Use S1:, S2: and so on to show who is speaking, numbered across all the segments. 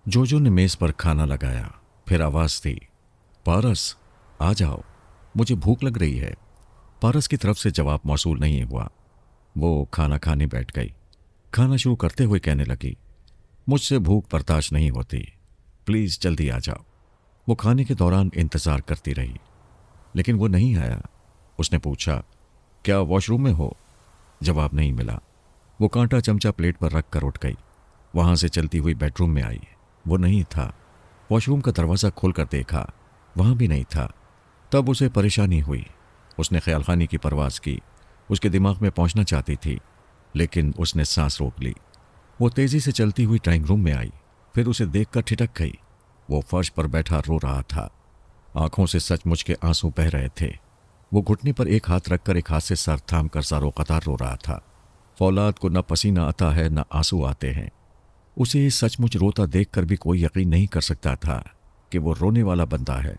S1: जोजो ने मेज पर खाना लगाया। फिर आवाज दी, पारस आ जाओ, मुझे भूख लग रही है। पारस की तरफ से जवाब मौसूल नहीं हुआ। वो खाना खाने बैठ गई। खाना शुरू करते हुए कहने लगी, मुझसे भूख बर्दाश्त नहीं होती, प्लीज जल्दी आ जाओ। वो खाने के दौरान इंतजार करती रही, लेकिन वो नहीं आया। उसने पूछा, क्या वॉशरूम में हो? जवाब नहीं मिला। वो कांटा चमचा प्लेट पर रख कर उठ गई। वहां से चलती हुई बेडरूम में आई। वो नहीं था। वॉशरूम का दरवाज़ा खोलकर देखा, वहां भी नहीं था। तब उसे परेशानी हुई। उसने ख्यालखानी की परवाज़ की। उसके दिमाग में पहुंचना चाहती थी, लेकिन उसने सांस रोक ली। वो तेजी से चलती हुई ड्राइंग रूम में आई। फिर उसे देखकर ठिठक गई। वो फर्श पर बैठा रो रहा था। आंखों से सचमुच के आंसू बह रहे थे। वो घुटने पर एक हाथ रखकर एक हाथ से सर थाम कर सारों कतार रो रहा था। फौलाद को न पसीना आता है न आंसू आते हैं। उसे सचमुच रोता देखकर भी कोई यकीन नहीं कर सकता था कि वो रोने वाला बंदा है।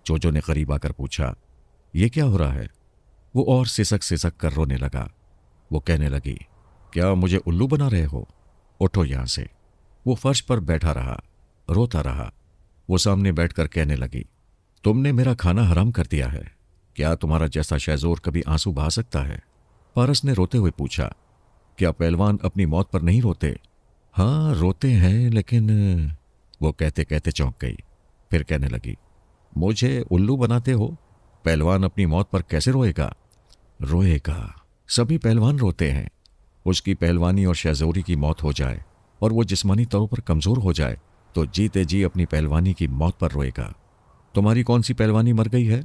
S1: जोजो ने करीब आकर पूछा, ये क्या हो रहा है? वो और सिसक सिसक कर रोने लगा। वो कहने लगी, क्या मुझे उल्लू बना रहे हो? उठो यहां से। वो फर्श पर बैठा रहा, रोता रहा। वो सामने बैठकर कहने लगी, तुमने मेरा खाना हराम कर दिया है। क्या तुम्हारा जैसा शहजोर कभी आंसू बहा सकता है? पारस ने रोते हुए पूछा, क्या पहलवान अपनी मौत पर नहीं रोते? हाँ रोते हैं, लेकिन वो कहते कहते चौंक गई। फिर कहने लगी, मुझे उल्लू बनाते हो? पहलवान अपनी मौत पर कैसे रोएगा? रोएगा, सभी पहलवान रोते हैं। उसकी पहलवानी और शहजोरी की मौत हो जाए और वो जिस्मानी तौर पर कमजोर हो जाए तो जीते जी अपनी पहलवानी की मौत पर रोएगा। तुम्हारी कौन सी पहलवानी मर गई है?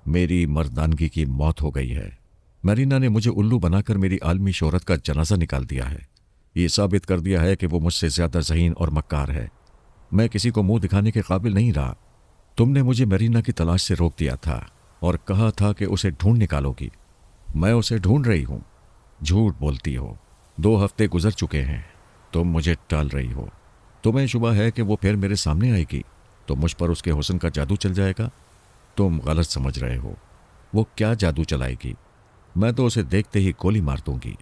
S1: मेरी मर्दानगी की मौत हो गई है। मरीना ने मुझे उल्लू बनाकर मेरी आलमी शोहरत का जनाजा निकाल दिया है। ये साबित कर दिया है कि वो मुझसे ज्यादा ज़हीन और मक्कार है। मैं किसी को मुंह दिखाने के काबिल नहीं रहा। तुमने मुझे मरीना की तलाश से रोक दिया था और कहा था कि उसे ढूंढ निकालोगी। मैं उसे ढूंढ रही हूं। झूठ बोलती हो। 2 हफ्ते गुजर चुके हैं, तुम मुझे टाल रही हो। तुम्हें शुबा है कि वो फिर मेरे सामने आएगी तो मुझ पर उसके हुस्न का जादू चल जाएगा। तुम गलत समझ रहे हो। वो क्या जादू चलाएगी? मैं तो उसे देखते ही गोली मार दूंगी।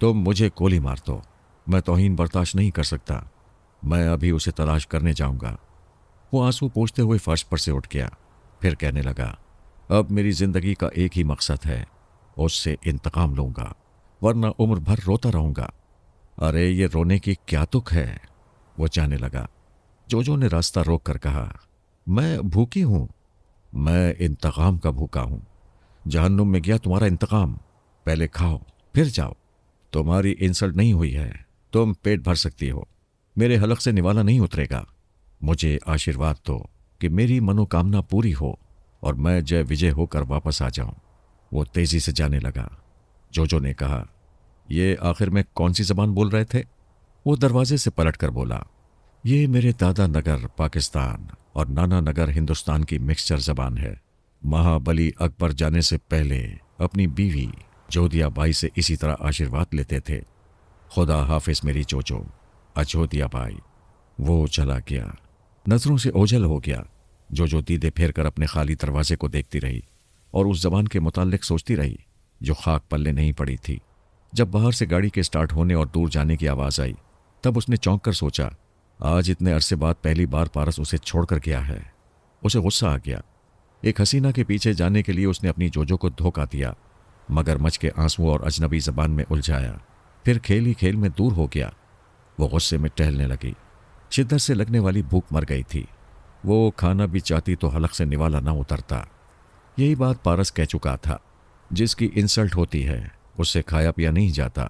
S1: तुम मुझे गोली मार दो, मैं तौहीन बर्दाश्त नहीं कर सकता। मैं अभी उसे तलाश करने जाऊंगा। वो आंसू पोंछते हुए फर्श पर से उठ गया। फिर कहने लगा, अब मेरी जिंदगी का एक ही मकसद है, उससे इंतकाम लूंगा, वरना उम्र भर रोता रहूंगा। अरे ये रोने की क्या तुक है? वो जाने लगा। जोजो ने रास्ता रोक कर कहा, मैं भूखी हूं। मैं इंतकाम का भूखा हूं। जहन्नुम में गया तुम्हारा इंतकाम। पहले खाओ फिर जाओ। तुम्हारी इंसल्ट नहीं हुई है, तुम पेट भर सकती हो। मेरे हलक से निवाला नहीं उतरेगा। मुझे आशीर्वाद दो कि मेरी मनोकामना पूरी हो और मैं जय विजय होकर वापस आ जाऊं। वो तेजी से जाने लगा। जोजो ने कहा, ये आखिर में कौन सी जबान बोल रहे थे? वो दरवाजे से पलट कर बोला, ये मेरे दादा नगर पाकिस्तान और नाना नगर हिंदुस्तान की मिक्सचर जबान है। महाबली अकबर जाने से पहले अपनी बीवी जोधिया बाई से इसी तरह आशीर्वाद लेते थे। खुदा हाफिज मेरी जोजो, अजोधिया बाई। वो चला गया, नजरों से ओझल हो गया। जोजो दीदे फेर कर अपने खाली दरवाजे को देखती रही और उस जबान के मुताल्लिक सोचती रही जो खाक पल्ले नहीं पड़ी थी। जब बाहर से गाड़ी के स्टार्ट होने और दूर जाने की आवाज आई, तब उसने चौंक कर सोचा, आज इतने अरसे बाद पहली बार पारस उसे छोड़कर गया है। उसे गुस्सा आ गया। एक हसीना के पीछे जाने के लिए उसने अपनी जोजो को धोखा दिया, मगरमच्छ के आंसुओं और अजनबी जबान में उलझाया। फिर खेल ही खेल में दूर हो गया। वो गुस्से में टहलने लगी। शिद्दत से लगने वाली भूख मर गई थी। वो खाना भी चाहती तो हलक से निवाला ना उतरता। यही बात पारस कह चुका था, जिसकी इंसल्ट होती है उससे खाया पिया नहीं जाता।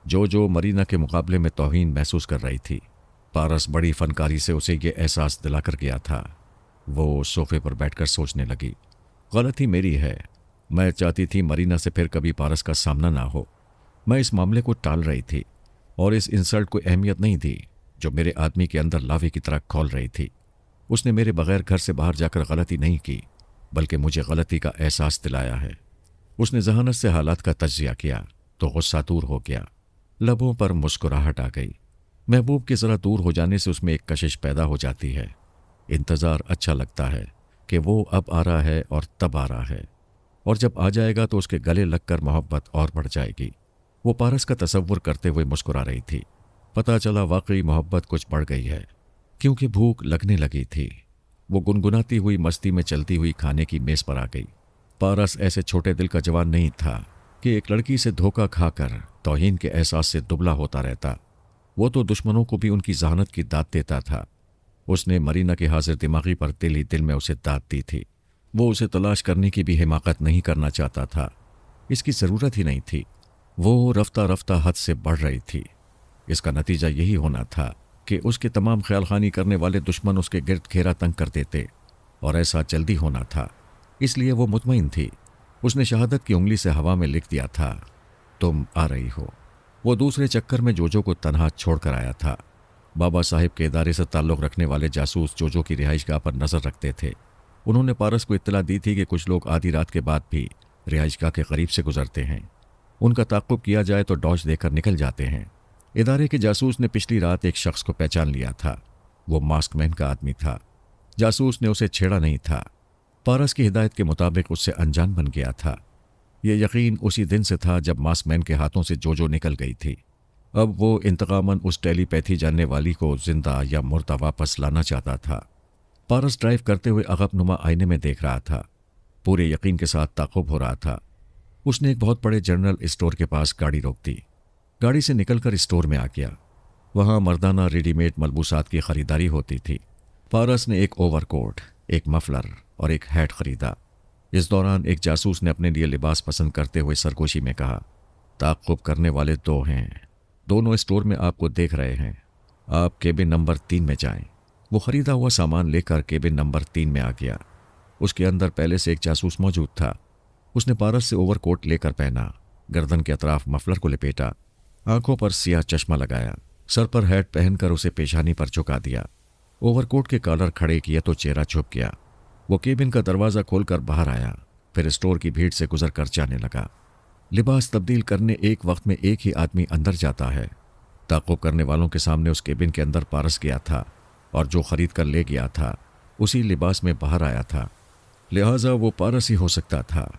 S1: जो जो मरीना के मुकाबले में तौहीन महसूस कर रही थी, पारस बड़ी फनकारी से उसे ये एहसास दिलाकर गया था। वो सोफे पर बैठकर सोचने लगी, गलती मेरी है। मैं चाहती थी मरीना से फिर कभी पारस का सामना ना हो। मैं इस मामले को टाल रही थी और इस इंसल्ट को अहमियत नहीं दी जो मेरे आदमी के अंदर लावे की तरह खोल रही थी। उसने मेरे बगैर घर से बाहर जाकर गलती नहीं की, बल्कि मुझे गलती का एहसास दिलाया है। उसने जहानत से हालात का तज्जिया किया तो गुस्सा दूर हो गया। लबों पर मुस्कुराहट आ गई। महबूब के जरा दूर हो जाने से उसमें एक कशिश पैदा हो जाती है। इंतज़ार अच्छा लगता है कि वो अब आ रहा है और तब आ रहा है, और जब आ जाएगा तो उसके गले लगकर मोहब्बत और बढ़ जाएगी। वो पारस का तसव्वुर करते हुए मुस्कुरा रही थी। पता चला वाकई मोहब्बत कुछ बढ़ गई है। क्योंकि भूख लगने लगी थी। वो गुनगुनाती हुई मस्ती में चलती हुई खाने की मेज पर आ गई। पारस ऐसे छोटे दिल का जवान नहीं था कि एक लड़की से धोखा खाकर तौहीन के एहसास से दुबला होता रहता। वो तो दुश्मनों को भी उनकी जहानत की दाद देता था। उसने मरीना के हाजिर दिमागी पर दिल ही दिल में उसे दाद दी थी। वो उसे तलाश करने की भी हिमाकत नहीं करना चाहता था। इसकी ज़रूरत ही नहीं थी। वो रफ्ता रफ्ता हद से बढ़ रही थी। इसका नतीजा यही होना था कि उसके तमाम ख्याल खानी करने वाले दुश्मन उसके गिर्द घेरा तंग कर देते, और ऐसा जल्दी होना था। इसलिए वो मुतमईन थी। उसने शहादत की उंगली से हवा में लिख दिया था, तुम आ रही हो। वो दूसरे चक्कर में जोजो को तनहा छोड़कर आया था। बाबा साहिब के इदारे से ताल्लुक़ रखने वाले जासूस जोजो की रिहाइशगाह पर नज़र रखते थे। उन्होंने पारस को इत्तला दी थी कि कुछ लोग आधी रात के बाद भी रिहाइशगाह के करीब से गुजरते हैं। उनका ताक़ुब किया जाए तो डॉज देकर निकल जाते हैं। इदारे के जासूस ने पिछली रात एक शख्स को पहचान लिया था। वो मास्कमैन का आदमी था। जासूस ने उसे छेड़ा नहीं था। पारस की हिदायत के मुताबिक उससे अनजान बन गया था। यह यकीन उसी दिन से था जब मास्कमैन के हाथों से जोजो निकल गई थी। अब वो इंतकामन उस टेलीपैथी जानने वाली को जिंदा या मुर्दा वापस लाना चाहता था। पारस ड्राइव करते हुए अगब-नुमा आईने में देख रहा था। पूरे यकीन के साथ ताक़ुब हो रहा था। उसने एक बहुत बड़े जनरल स्टोर के पास गाड़ी रोक दी। गाड़ी से निकलकर स्टोर में आ गया। वहाँ मर्दाना रेडीमेड मलबूसात की खरीदारी होती थी। पारस ने एक ओवरकोट, एक मफलर और एक हैट खरीदा। इस दौरान एक जासूस ने अपने लिए लिबास पसंद करते हुए सरगोशी में कहा, ताक़ुब करने वाले दो हैं, दोनों स्टोर में आपको देख रहे हैं। आप केबिन नंबर 3 में जाएं। वो खरीदा हुआ सामान लेकर केबिन नंबर 3 में आ गया। उसके अंदर पहले से एक जासूस मौजूद था। उसने पारस से ओवरकोट लेकर पहना, गर्दन के अतराफ मफलर को लपेटा, आंखों पर सियाह चश्मा लगाया, सर पर हैट पहनकर उसे पेशानी पर झुका दिया। ओवरकोट के कॉलर खड़े किए तो चेहरा छुप गया। वो केबिन का दरवाज़ा खोलकर बाहर आया, फिर स्टोर की भीड़ से गुजर कर जाने लगा। लिबास तब्दील करने एक वक्त में एक ही आदमी अंदर जाता है। ताक़ुब करने वालों के सामने उस केबिन के अंदर पारस गया था और जो खरीद कर ले गया था उसी लिबास में बाहर आया था। लिहाजा वो पारस ही हो सकता था।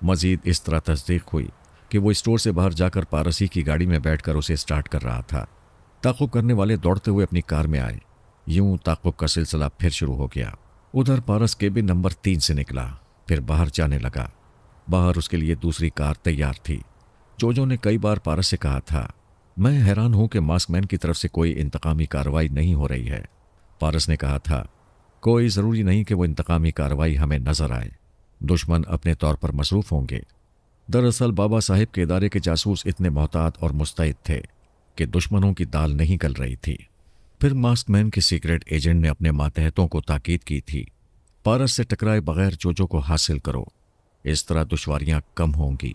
S1: मज़ीद इस तरह तस्दीक हुई कि वो स्टोर से बाहर जाकर पारसी की गाड़ी में बैठकर उसे स्टार्ट कर रहा था। ताक़ुब करने वाले दौड़ते हुए अपनी कार में आए। यूं ताक़ुब का सिलसिला फिर शुरू हो गया। उधर पारस केबिन नंबर 3 से निकला, फिर बाहर जाने लगा। बाहर उसके लिए दूसरी कार तैयार थी। जोजो ने कई बार पारस से कहा था, मैं हैरान हूं कि मास्कमैन की तरफ से कोई इंतकामी कार्रवाई नहीं हो रही है। पारस ने कहा था, कोई ज़रूरी नहीं कि वो इंतकामी कार्रवाई हमें नज़र आए। दुश्मन अपने तौर पर मसरूफ़ होंगे। दरअसल बाबा साहिब के इदारे के जासूस इतने मोहतात और मुस्तैद थे कि दुश्मनों की दाल नहीं गल रही थी। फिर मास्कमैन के सीक्रेट एजेंट ने अपने मातहतों को ताकीद की थी, पारस से टकराए बगैर जोजो को हासिल करो, इस तरह दुश्वारियां कम होंगी।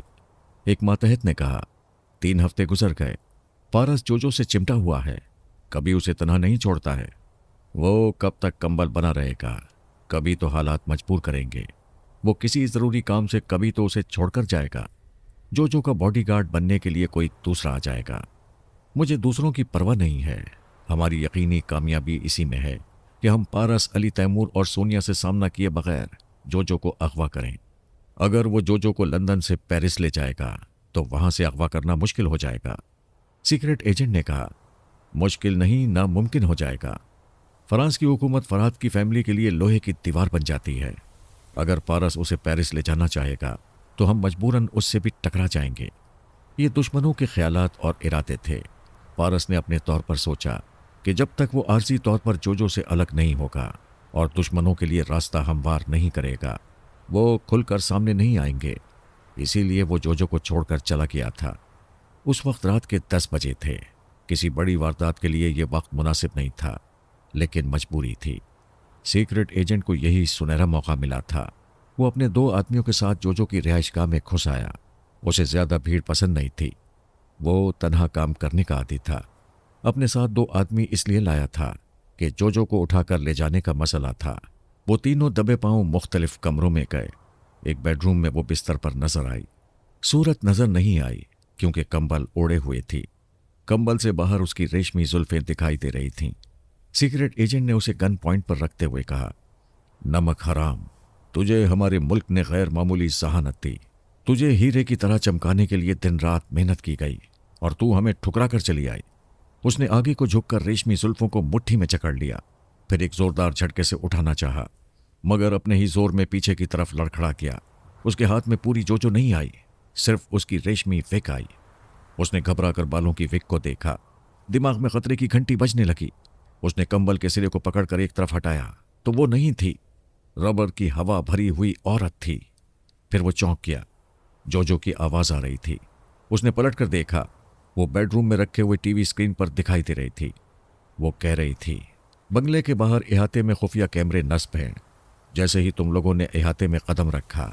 S1: एक मातहत ने कहा, 3 हफ्ते गुजर गए, पारस जोजो से चिमटा हुआ है, कभी उसे तन्हा नहीं छोड़ता है। वो कब तक कंबल बना रहेगा? कभी तो हालात मजबूर करेंगे। वो किसी ज़रूरी काम से कभी तो उसे छोड़कर जाएगा। जोजो का बॉडीगार्ड बनने के लिए कोई दूसरा आ जाएगा। मुझे दूसरों की परवाह नहीं है। हमारी यकीनी कामयाबी इसी में है कि हम पारस, अली तैमूर और सोनिया से सामना किए बगैर जोजो को अगवा करें। अगर वो जोजो को लंदन से पेरिस ले जाएगा तो वहां से अगवा करना मुश्किल हो जाएगा। सीक्रेट एजेंट ने कहा, मुश्किल नहीं, नामुमकिन हो जाएगा। फ्रांस की हुकूमत फरहाद की फैमिली के लिए लोहे की दीवार बन जाती है। अगर पारस उसे पेरिस ले जाना चाहेगा तो हम मजबूरन उससे भी टकरा जाएंगे। ये दुश्मनों के ख्यालात और इरादे थे। पारस ने अपने तौर पर सोचा कि जब तक वो आर्जी तौर पर जोजो से अलग नहीं होगा और दुश्मनों के लिए रास्ता हमवार नहीं करेगा, वो खुलकर सामने नहीं आएंगे। इसीलिए वो जोजो को छोड़कर चला गया था। उस वक्त रात के 10 बजे थे। किसी बड़ी वारदात के लिए ये वक्त मुनासिब नहीं था, लेकिन मजबूरी थी। सीक्रेट एजेंट को यही सुनहरा मौका मिला था। वो अपने 2 आदमियों के साथ जोजो की रिहाइशगाह में घुस आया। उसे ज़्यादा भीड़ पसंद नहीं थी। वो तन्हा काम करने का आदी था। अपने साथ 2 आदमी इसलिए लाया था कि जोजो को उठाकर ले जाने का मसला था। वो तीनों दबे पांव मुख्तलिफ कमरों में गए। एक बेडरूम में वो बिस्तर पर नजर आई। सूरत नजर नहीं आई क्योंकि कंबल ओढ़े हुए थी। कंबल से बाहर उसकी रेशमी जुल्फें दिखाई दे रही थीं। सीक्रेट एजेंट ने उसे गन पॉइंट पर रखते हुए कहा, नमक हराम, तुझे हमारे मुल्क ने गैर मामूली जहानत दी। तुझे हीरे की तरह चमकाने के लिए दिन रात मेहनत की गई और तू हमें ठुकरा कर चली आई। उसने आगे को झुककर रेशमी जुल्फों को मुट्ठी में जकड़ लिया। फिर एक जोरदार झटके से उठाना चाहा, मगर अपने ही जोर में पीछे की तरफ लड़खड़ा किया। उसके हाथ में पूरी जोजो नहीं आई, सिर्फ उसकी रेशमी विक आई। उसने घबरा कर बालों की विक को देखा। दिमाग में खतरे की घंटी बजने लगी। उसने कंबल के सिरे को पकड़कर एक तरफ हटाया तो वो नहीं थी, रबर की हवा भरी हुई औरत थी। फिर वो चौंक गया। जोजो की आवाज आ रही थी। उसने पलटकर देखा। वो बेडरूम में रखे हुए टीवी स्क्रीन पर दिखाई दे रही थी। वो कह रही थी, बंगले के बाहर इहाते में खुफिया कैमरे नस्ब हैं। जैसे ही तुम लोगों ने इहाते में कदम रखा,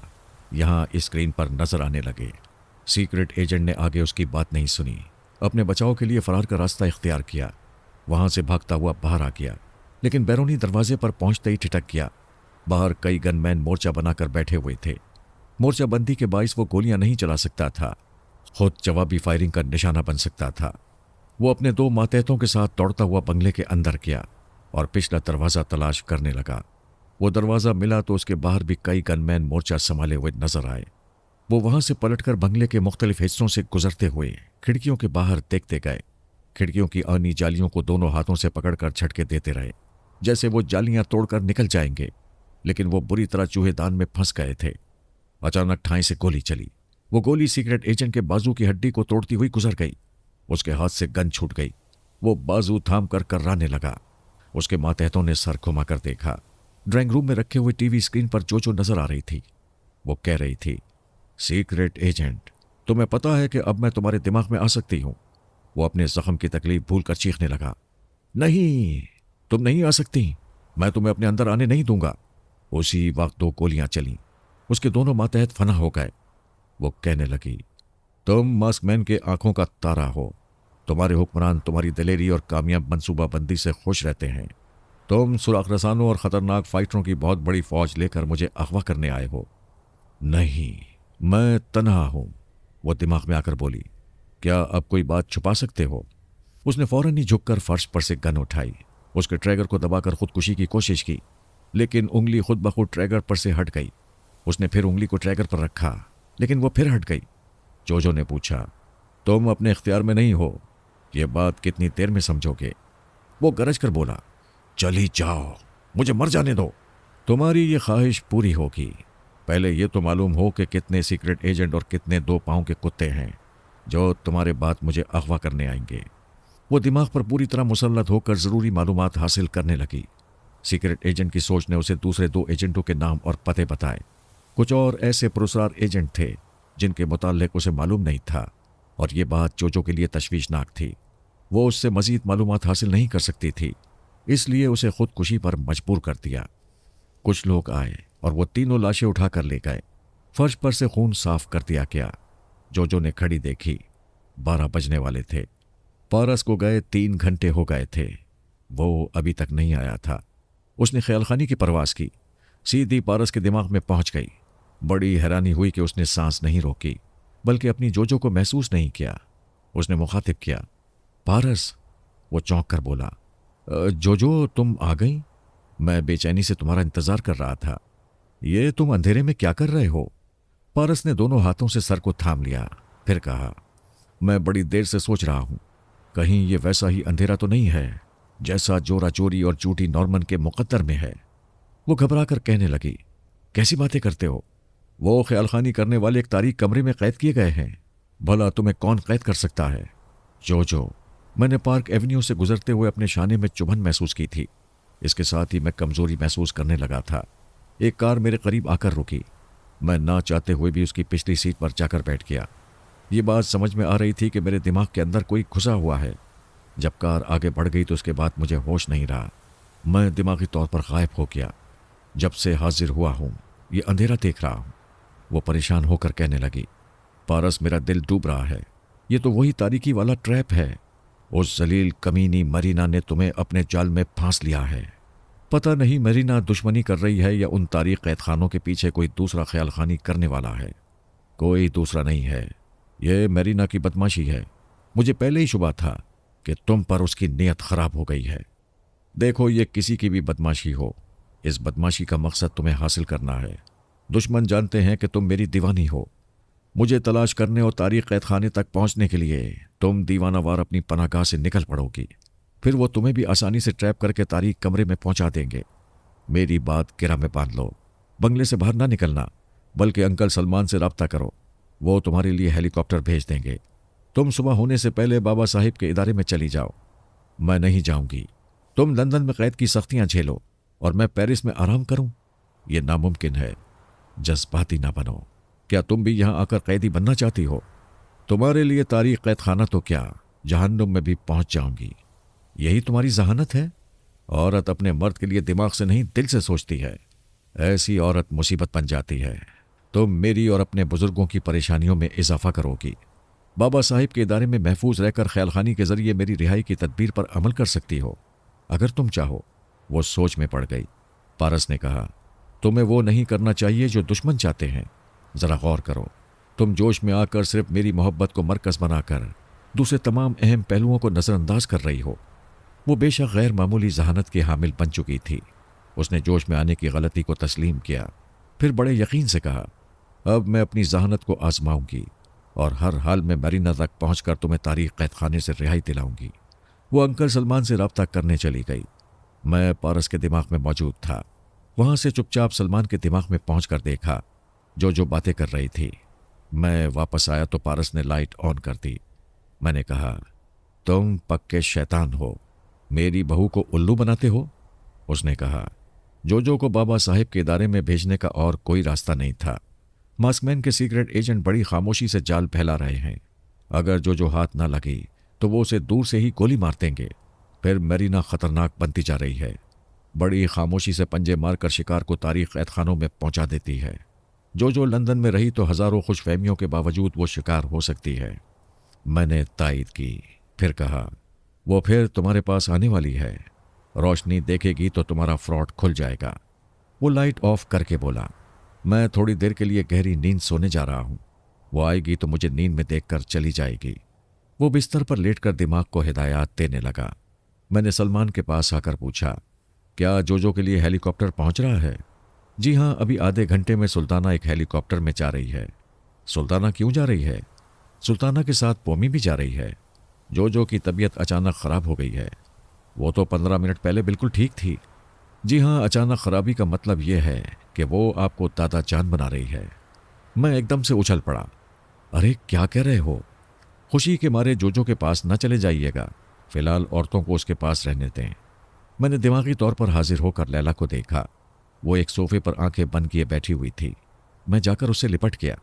S1: यहां स्क्रीन पर नजर आने लगे। सीक्रेट एजेंट ने आगे उसकी बात नहीं सुनी। अपने बचाव के लिए फरार का रास्ता इख्तियार किया। वहां से भागता हुआ बाहर आ गया, लेकिन बैरूनी दरवाजे पर पहुंचते ही ठिठक गया। बाहर कई गनमैन मोर्चा बनाकर बैठे हुए थे। मोर्चाबंदी के बाइस वो गोलियां नहीं चला सकता था, खुद जवाबी फायरिंग का निशाना बन सकता था। वो अपने 2 मातहतों के साथ दौड़ता हुआ बंगले के अंदर गया और पिछला दरवाज़ा तलाश करने लगा। वो दरवाज़ा मिला तो उसके बाहर भी कई गनमैन मोर्चा संभाले हुए नजर आए। वो वहां से पलटकर बंगले के मुख्तलिफ हिस्सों से गुजरते हुए खिड़कियों के बाहर देखते गए। खिड़कियों की आनी जालियों को दोनों हाथों से पकड़कर झटके देते रहे, जैसे वो जालियां तोड़कर निकल जाएंगे, लेकिन वो बुरी तरह चूहेदान में फंस गए थे। अचानक ठाई से गोली चली। वो गोली सीक्रेट एजेंट के बाजू की हड्डी को तोड़ती हुई गुजर गई। उसके हाथ से गन छूट गई। वो बाजू थाम कर कर्राने लगा। उसके मातहतों ने सर घुमाकर देखा। ड्राइंग रूम में रखे हुए टीवी स्क्रीन पर जो नजर आ रही थी, वो कह रही थी, सीक्रेट एजेंट, तुम्हें पता है कि अब मैं तुम्हारे दिमाग में आ सकती हूं। वो अपने जख्म की तकलीफ भूलकर चीखने लगा, नहीं, तुम नहीं आ सकती, मैं तुम्हें अपने अंदर आने नहीं दूंगा। उसी वक्त 2 गोलियां चली। उसके दोनों मातहत फना हो गए। वो कहने लगी, तुम मास्कमैन के आंखों का तारा हो। तुम्हारे हुक्मरान तुम्हारी दिलेरी और कामयाब मंसूबाबंदी से खुश रहते हैं। तुम सुराख रसानों और खतरनाक फाइटरों की बहुत बड़ी फौज लेकर मुझे अगवा करने आए हो। नहीं, मैं तन्हा हूं, वो दिमाग में आकर बोली। क्या अब कोई बात छुपा सकते हो? उसने फौरन ही झुककर फर्श पर से गन उठाई। उसके ट्रैगर को दबाकर खुदकुशी की कोशिश की, लेकिन उंगली खुद ब खुद ट्रैगर पर से हट गई। उसने फिर उंगली को ट्रैगर पर रखा, लेकिन वो फिर हट गई। जोजो ने पूछा, तुम अपने इख्तियार में नहीं हो, ये बात कितनी देर में समझोगे? वो गरज कर बोला, चली जाओ, मुझे मर जाने दो। तुम्हारी ये ख्वाहिश पूरी होगी। पहले ये तो मालूम हो कि कितने सीक्रेट एजेंट और कितने 2 पांव के कुत्ते हैं जो तुम्हारे बाद मुझे अगवा करने आएंगे। वो दिमाग पर पूरी तरह मुसल्लत होकर जरूरी मालूमात हासिल करने लगी। सीक्रेट एजेंट की सोच ने उसे दूसरे 2 एजेंटों के नाम और पते बताए। कुछ और ऐसे पुरस्कार एजेंट थे जिनके मुताल्लिक उसे मालूम नहीं था, और ये बात जोजो के लिए तशवीशनाक थी। वो उससे मजीद मालूमात हासिल नहीं कर सकती थी, इसलिए उसे खुदकुशी पर मजबूर कर दिया। कुछ लोग आए और वो तीनों लाशें उठाकर ले गए। फर्श पर से खून साफ कर दिया गया। जोजो ने घड़ी देखी, 12 बजने वाले थे। पारस को गए 3 घंटे हो गए थे। वो अभी तक नहीं आया था। उसने ख्यालखानी की परवास की, सीधी पारस के दिमाग में पहुंच गई। बड़ी हैरानी हुई कि उसने सांस नहीं रोकी, बल्कि अपनी जोजो को महसूस नहीं किया। उसने मुखातिब किया, पारस। वो चौंक कर बोला, जोजो तुम आ गई? मैं बेचैनी से तुम्हारा इंतजार कर रहा था। ये तुम अंधेरे में क्या कर रहे हो? पारस ने दोनों हाथों से सर को थाम लिया, फिर कहा, मैं बड़ी देर से सोच रहा हूं, कहीं ये वैसा ही अंधेरा तो नहीं है जैसा जोरा चोरी और झूठी नॉर्मन के मुकद्दर में है। वो घबरा कर कहने लगी, कैसी बातें करते हो? वो ख्यालखानी करने वाले एक तारीख कमरे में कैद किए गए हैं। भला तुम्हें कौन कैद कर सकता है? जोजो, मैंने पार्क एवेन्यू से गुजरते हुए अपने शाने में चुभन महसूस की थी। इसके साथ ही मैं कमजोरी महसूस करने लगा था। एक कार मेरे करीब आकर रुकी। मैं ना चाहते हुए भी उसकी पिछली सीट पर जाकर बैठ गया। ये बात समझ में आ रही थी कि मेरे दिमाग के अंदर कोई घुसा हुआ है। जब कार आगे बढ़ गई तो उसके बाद मुझे होश नहीं रहा। मैं दिमागी तौर पर गायब हो गया। जब से हाजिर हुआ हूं, ये अंधेरा देख रहा हूं। वो परेशान होकर कहने लगी, पारस, मेरा दिल डूब रहा है। ये तो वही तारीकी वाला ट्रैप है। उस जलील कमीनी मरीना ने तुम्हें अपने जाल में फांस लिया है। पता नहीं मरीना दुश्मनी कर रही है या उन तारीख कैद खानों के पीछे कोई दूसरा ख्याल खानी करने वाला है। कोई दूसरा नहीं है, यह मरीना की बदमाशी है। मुझे पहले ही शुबा था कि तुम पर उसकी नीयत खराब हो गई है। देखो, ये किसी की भी बदमाशी हो, इस बदमाशी का मकसद तुम्हें हासिल करना है। दुश्मन जानते हैं कि तुम मेरी दीवानी हो। मुझे तलाश करने और तारीख कैद खाने तक पहुंचने के लिए तुम दीवानावार अपनी पनाहगाह से निकल पड़ोगी। फिर वो तुम्हें भी आसानी से ट्रैप करके तारीख कमरे में पहुंचा देंगे। मेरी बात गिरा में बांध लो। बंगले से बाहर ना निकलना, बल्कि अंकल सलमान से रब्ता करो। वो तुम्हारे लिए हेलीकॉप्टर भेज देंगे। तुम सुबह होने से पहले बाबा साहिब के इदारे में चली जाओ। मैं नहीं जाऊंगी। तुम लंदन में कैद की सख्तियां झेलो और मैं पेरिस में आराम करूं। यह नामुमकिन है। जज्बाती ना बनो। क्या तुम भी यहां आकर कैदी बनना चाहती हो? तुम्हारे लिए तारीख कैद खाना तो क्या, जहन्नुम में भी पहुंच जाऊंगी। यही तुम्हारी जहानत है? औरत अपने मर्द के लिए दिमाग से नहीं दिल से सोचती है। ऐसी औरत मुसीबत बन जाती है। तुम मेरी और अपने बुजुर्गों की परेशानियों में इजाफा करोगी। बाबा साहिब के इदारे में महफूज रहकर ख्यालखानी के जरिए मेरी रिहाई की तदबीर पर अमल कर सकती हो, अगर तुम चाहो। वो सोच में पड़ गई। पारस ने कहा, तुम्हें वो नहीं करना चाहिए जो दुश्मन चाहते हैं। जरा गौर करो। तुम जोश में आकर सिर्फ मेरी मोहब्बत को मरकज बनाकर दूसरे तमाम अहम पहलुओं को नज़रअंदाज कर रही हो। वो बेशक गैर मामूली जहानत की हामिल बन चुकी थी। उसने जोश में आने की गलती को तस्लीम किया, फिर बड़े यकीन से कहा, अब मैं अपनी जहानत को आजमाऊंगी और हर हाल में मरीना तक पहुंचकर तुम्हें तारीख कैद खाने से रिहाई दिलाऊंगी। वो अंकल सलमान से रब्ता करने चली गई। मैं पारस के दिमाग में मौजूद था। वहां से चुपचाप सलमान के दिमाग में पहुंचकर देखा जो बातें कर रही थी। मैं वापस आया तो पारस ने लाइट ऑन कर दी। मैंने कहा, तुम पक्के शैतान हो, मेरी बहू को उल्लू बनाते हो। उसने कहा, जो को बाबा साहिब के इदारे में भेजने का और कोई रास्ता नहीं था। मास्कमैन के सीक्रेट एजेंट बड़ी खामोशी से जाल फैला रहे हैं। अगर जो हाथ ना लगी तो वो उसे दूर से ही गोली मार देंगे। फिर मरीना खतरनाक बनती जा रही है। बड़ी खामोशी से पंजे मारकर शिकार को तारीख कैद खानों में पहुंचा देती है। जो लंदन में रही तो हजारों खुशफहमियों के बावजूद वो शिकार हो सकती है। मैंने तायद की। फिर कहा, वो फिर तुम्हारे पास आने वाली है। रोशनी देखेगी तो तुम्हारा फ्रॉड खुल जाएगा। वो लाइट ऑफ करके बोला, मैं थोड़ी देर के लिए गहरी नींद सोने जा रहा हूं। वो आएगी तो मुझे नींद में देखकर चली जाएगी। वो बिस्तर पर लेटकर दिमाग को हिदायत देने लगा। मैंने सलमान के पास आकर पूछा, क्या जो के लिए हेलीकॉप्टर पहुंच रहा है? जी हाँ, अभी आधे घंटे में सुल्ताना एक हेलीकॉप्टर में जा रही है। सुल्ताना क्यों जा रही है? सुल्ताना के साथ पोमी भी जा रही है। जो की तबीयत अचानक खराब हो गई है। वो तो 15 मिनट पहले बिल्कुल ठीक थी। जी हाँ, अचानक खराबी का मतलब यह है कि वो आपको दादा जान बना रही है। मैं एकदम से उछल पड़ा। अरे क्या कह रहे हो? खुशी के मारे जो के पास न चले जाइएगा। फिलहाल औरतों को उसके पास रहने दें। मैंने दिमागी तौर पर हाजिर होकर लैला को देखा। वो एक सोफे पर आंखें बंद किए बैठी हुई थी। मैं जाकर उससे लिपट गया।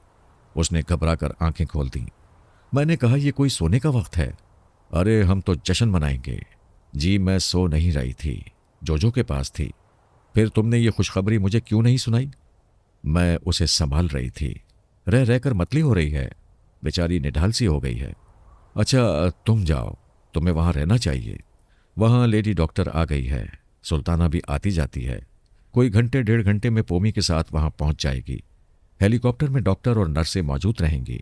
S1: उसने घबराकर आंखें खोल दी। मैंने कहा, यह कोई सोने का वक्त है? अरे हम तो जश्न मनाएंगे। जी मैं सो नहीं रही थी, जो के पास थी। फिर तुमने ये खुशखबरी मुझे क्यों नहीं सुनाई? मैं उसे संभाल रही थी। रह रहकर मतली हो रही है, बेचारी निढाल सी हो गई है। अच्छा तुम जाओ, तुम्हें वहां रहना चाहिए। वहां लेडी डॉक्टर आ गई है। सुल्ताना भी आती जाती है। कोई घंटे 1.5 घंटे में पोमी के साथ वहां पहुंच जाएगी। हेलीकॉप्टर में डॉक्टर और नर्सें मौजूद रहेंगी।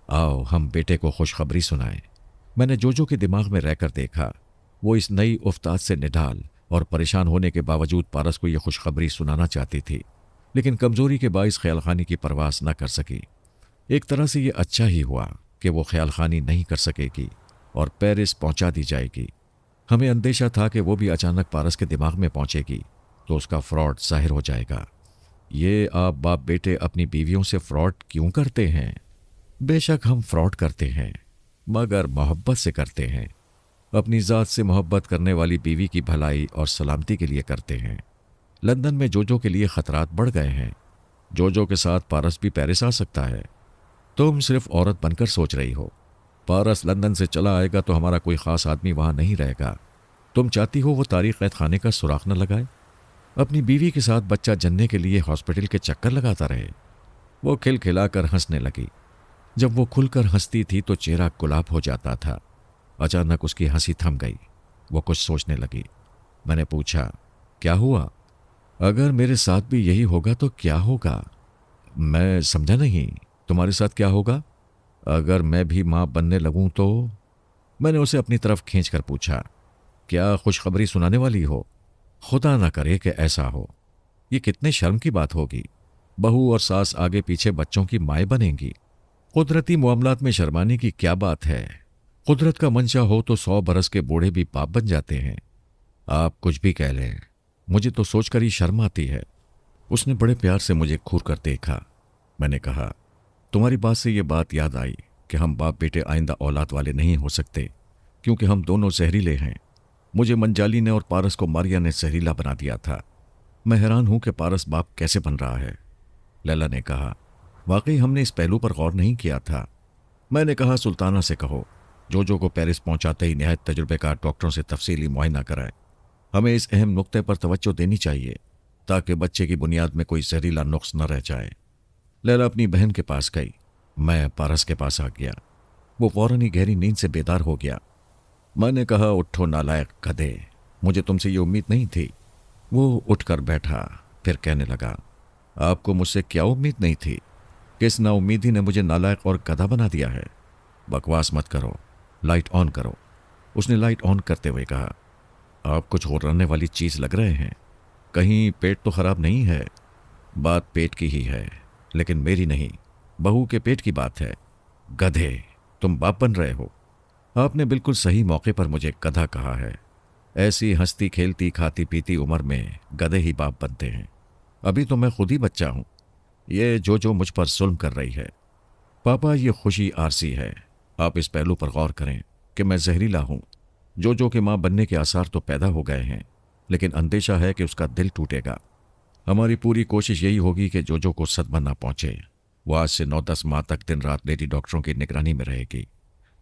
S1: आओ हम बेटे को खुशखबरी सुनाएं। मैंने जो के दिमाग में रहकर देखा। वो इस नई उफ्ताद से निढाल और परेशान होने के बावजूद पारस को यह खुशखबरी सुनाना चाहती थी, लेकिन कमजोरी के बाइस ख्यालखानी की परवास न कर सकी। एक तरह से यह अच्छा ही हुआ कि वो ख्यालखानी नहीं कर सकेगी और पेरिस पहुंचा दी जाएगी। हमें अंदेशा था कि वो भी अचानक पारस के दिमाग में पहुंचेगी तो उसका फ्रॉड जाहिर हो जाएगा। ये आप बाप बेटे अपनी बीवियों से फ्रॉड क्यों करते हैं? बेशक हम फ्रॉड करते हैं, मगर मोहब्बत से करते हैं। अपनी ज़ात से मोहब्बत करने वाली बीवी की भलाई और सलामती के लिए करते हैं। लंदन में जो के लिए खतरात बढ़ गए हैं। जो के साथ पारस भी पेरिस आ सकता है। तुम सिर्फ औरत बनकर सोच रही हो। पारस लंदन से चला आएगा तो हमारा कोई ख़ास आदमी वहाँ नहीं रहेगा। तुम चाहती हो वो तारीख कैद खाने का सुराख न लगाए, अपनी बीवी के साथ बच्चा जनने के लिए हॉस्पिटल के चक्कर लगाता रहे। वो खिलखिलाकर हंसने लगी। जब वो खुलकर हंसती थी तो चेहरा गुलाब हो जाता था। अचानक उसकी हंसी थम गई। वो कुछ सोचने लगी। मैंने पूछा, क्या हुआ? अगर मेरे साथ भी यही होगा तो क्या होगा? मैं समझा नहीं। तुम्हारे साथ क्या होगा? अगर मैं भी मां बनने लगूं तो? मैंने उसे अपनी तरफ खींचकर पूछा, क्या खुशखबरी सुनाने वाली हो? खुदा ना करे कि ऐसा हो। ये कितने शर्म की बात होगी। बहू और सास आगे पीछे बच्चों की माएँ बनेंगी। कुदरती मामलात में शर्माने की क्या बात है? कुदरत का मंशा हो तो 100 बरस के बूढ़े भी बाप बन जाते हैं। आप कुछ भी कह लें, मुझे तो सोचकर ही शर्म आती है। उसने बड़े प्यार से मुझे घूर कर देखा। मैंने कहा, तुम्हारी बात से ये बात याद आई कि हम बाप बेटे आइंदा औलाद वाले नहीं हो सकते, क्योंकि हम दोनों जहरीले हैं। मुझे मंजाली ने और पारस को मारिया ने जहरीला बना दिया था। मैं हैरान हूं कि पारस बाप कैसे बन रहा है। लैला ने कहा, वाकई हमने इस पहलू पर गौर नहीं किया था। मैंने कहा, सुल्ताना से कहो जो को पेरिस पहुंचाते ही निहायत तजुर्बेकार डॉक्टरों से तफसीली मुआयना कराए। हमें इस अहम नुक्ते पर तवज्जो देनी चाहिए ताकि बच्चे की बुनियाद में कोई जहरीला नुक्स न रह जाए। लैला अपनी बहन के पास गई। मैं पारस के पास आ गया। वो फौरन ही गहरी नींद से बेदार हो गया। मैंने कहा, उठो नालायक गधे, मुझे तुमसे ये उम्मीद नहीं थी। वो उठकर बैठा, फिर कहने लगा, आपको मुझसे क्या उम्मीद नहीं थी? किस नाउम्मीदी ने मुझे नालायक और गधा बना दिया है? बकवास मत करो, लाइट ऑन करो। उसने लाइट ऑन करते हुए कहा, आप कुछ होरने वाली चीज लग रहे हैं। कहीं पेट तो खराब नहीं है? बात पेट की ही है, लेकिन मेरी नहीं, बहू के पेट की बात है। गधे, तुम बाप बन रहे हो। आपने बिल्कुल सही मौके पर मुझे गधा कहा है। ऐसी हंसती खेलती खाती पीती उम्र में गधे ही बाप बनते हैं। अभी तो मैं खुद ही बच्चा हूं। ये जो मुझ पर जुल्म कर रही है। पापा, ये खुशी आरसी है। आप इस पहलू पर गौर करें कि मैं जहरीला हूं। जो के मां बनने के आसार तो पैदा हो गए हैं, लेकिन अंदेशा है कि उसका दिल टूटेगा। हमारी पूरी कोशिश यही होगी कि जो को सदमा ना पहुंचे। वो आज से 9-10 माह तक दिन रात लेडी डॉक्टरों की निगरानी में रहेगी।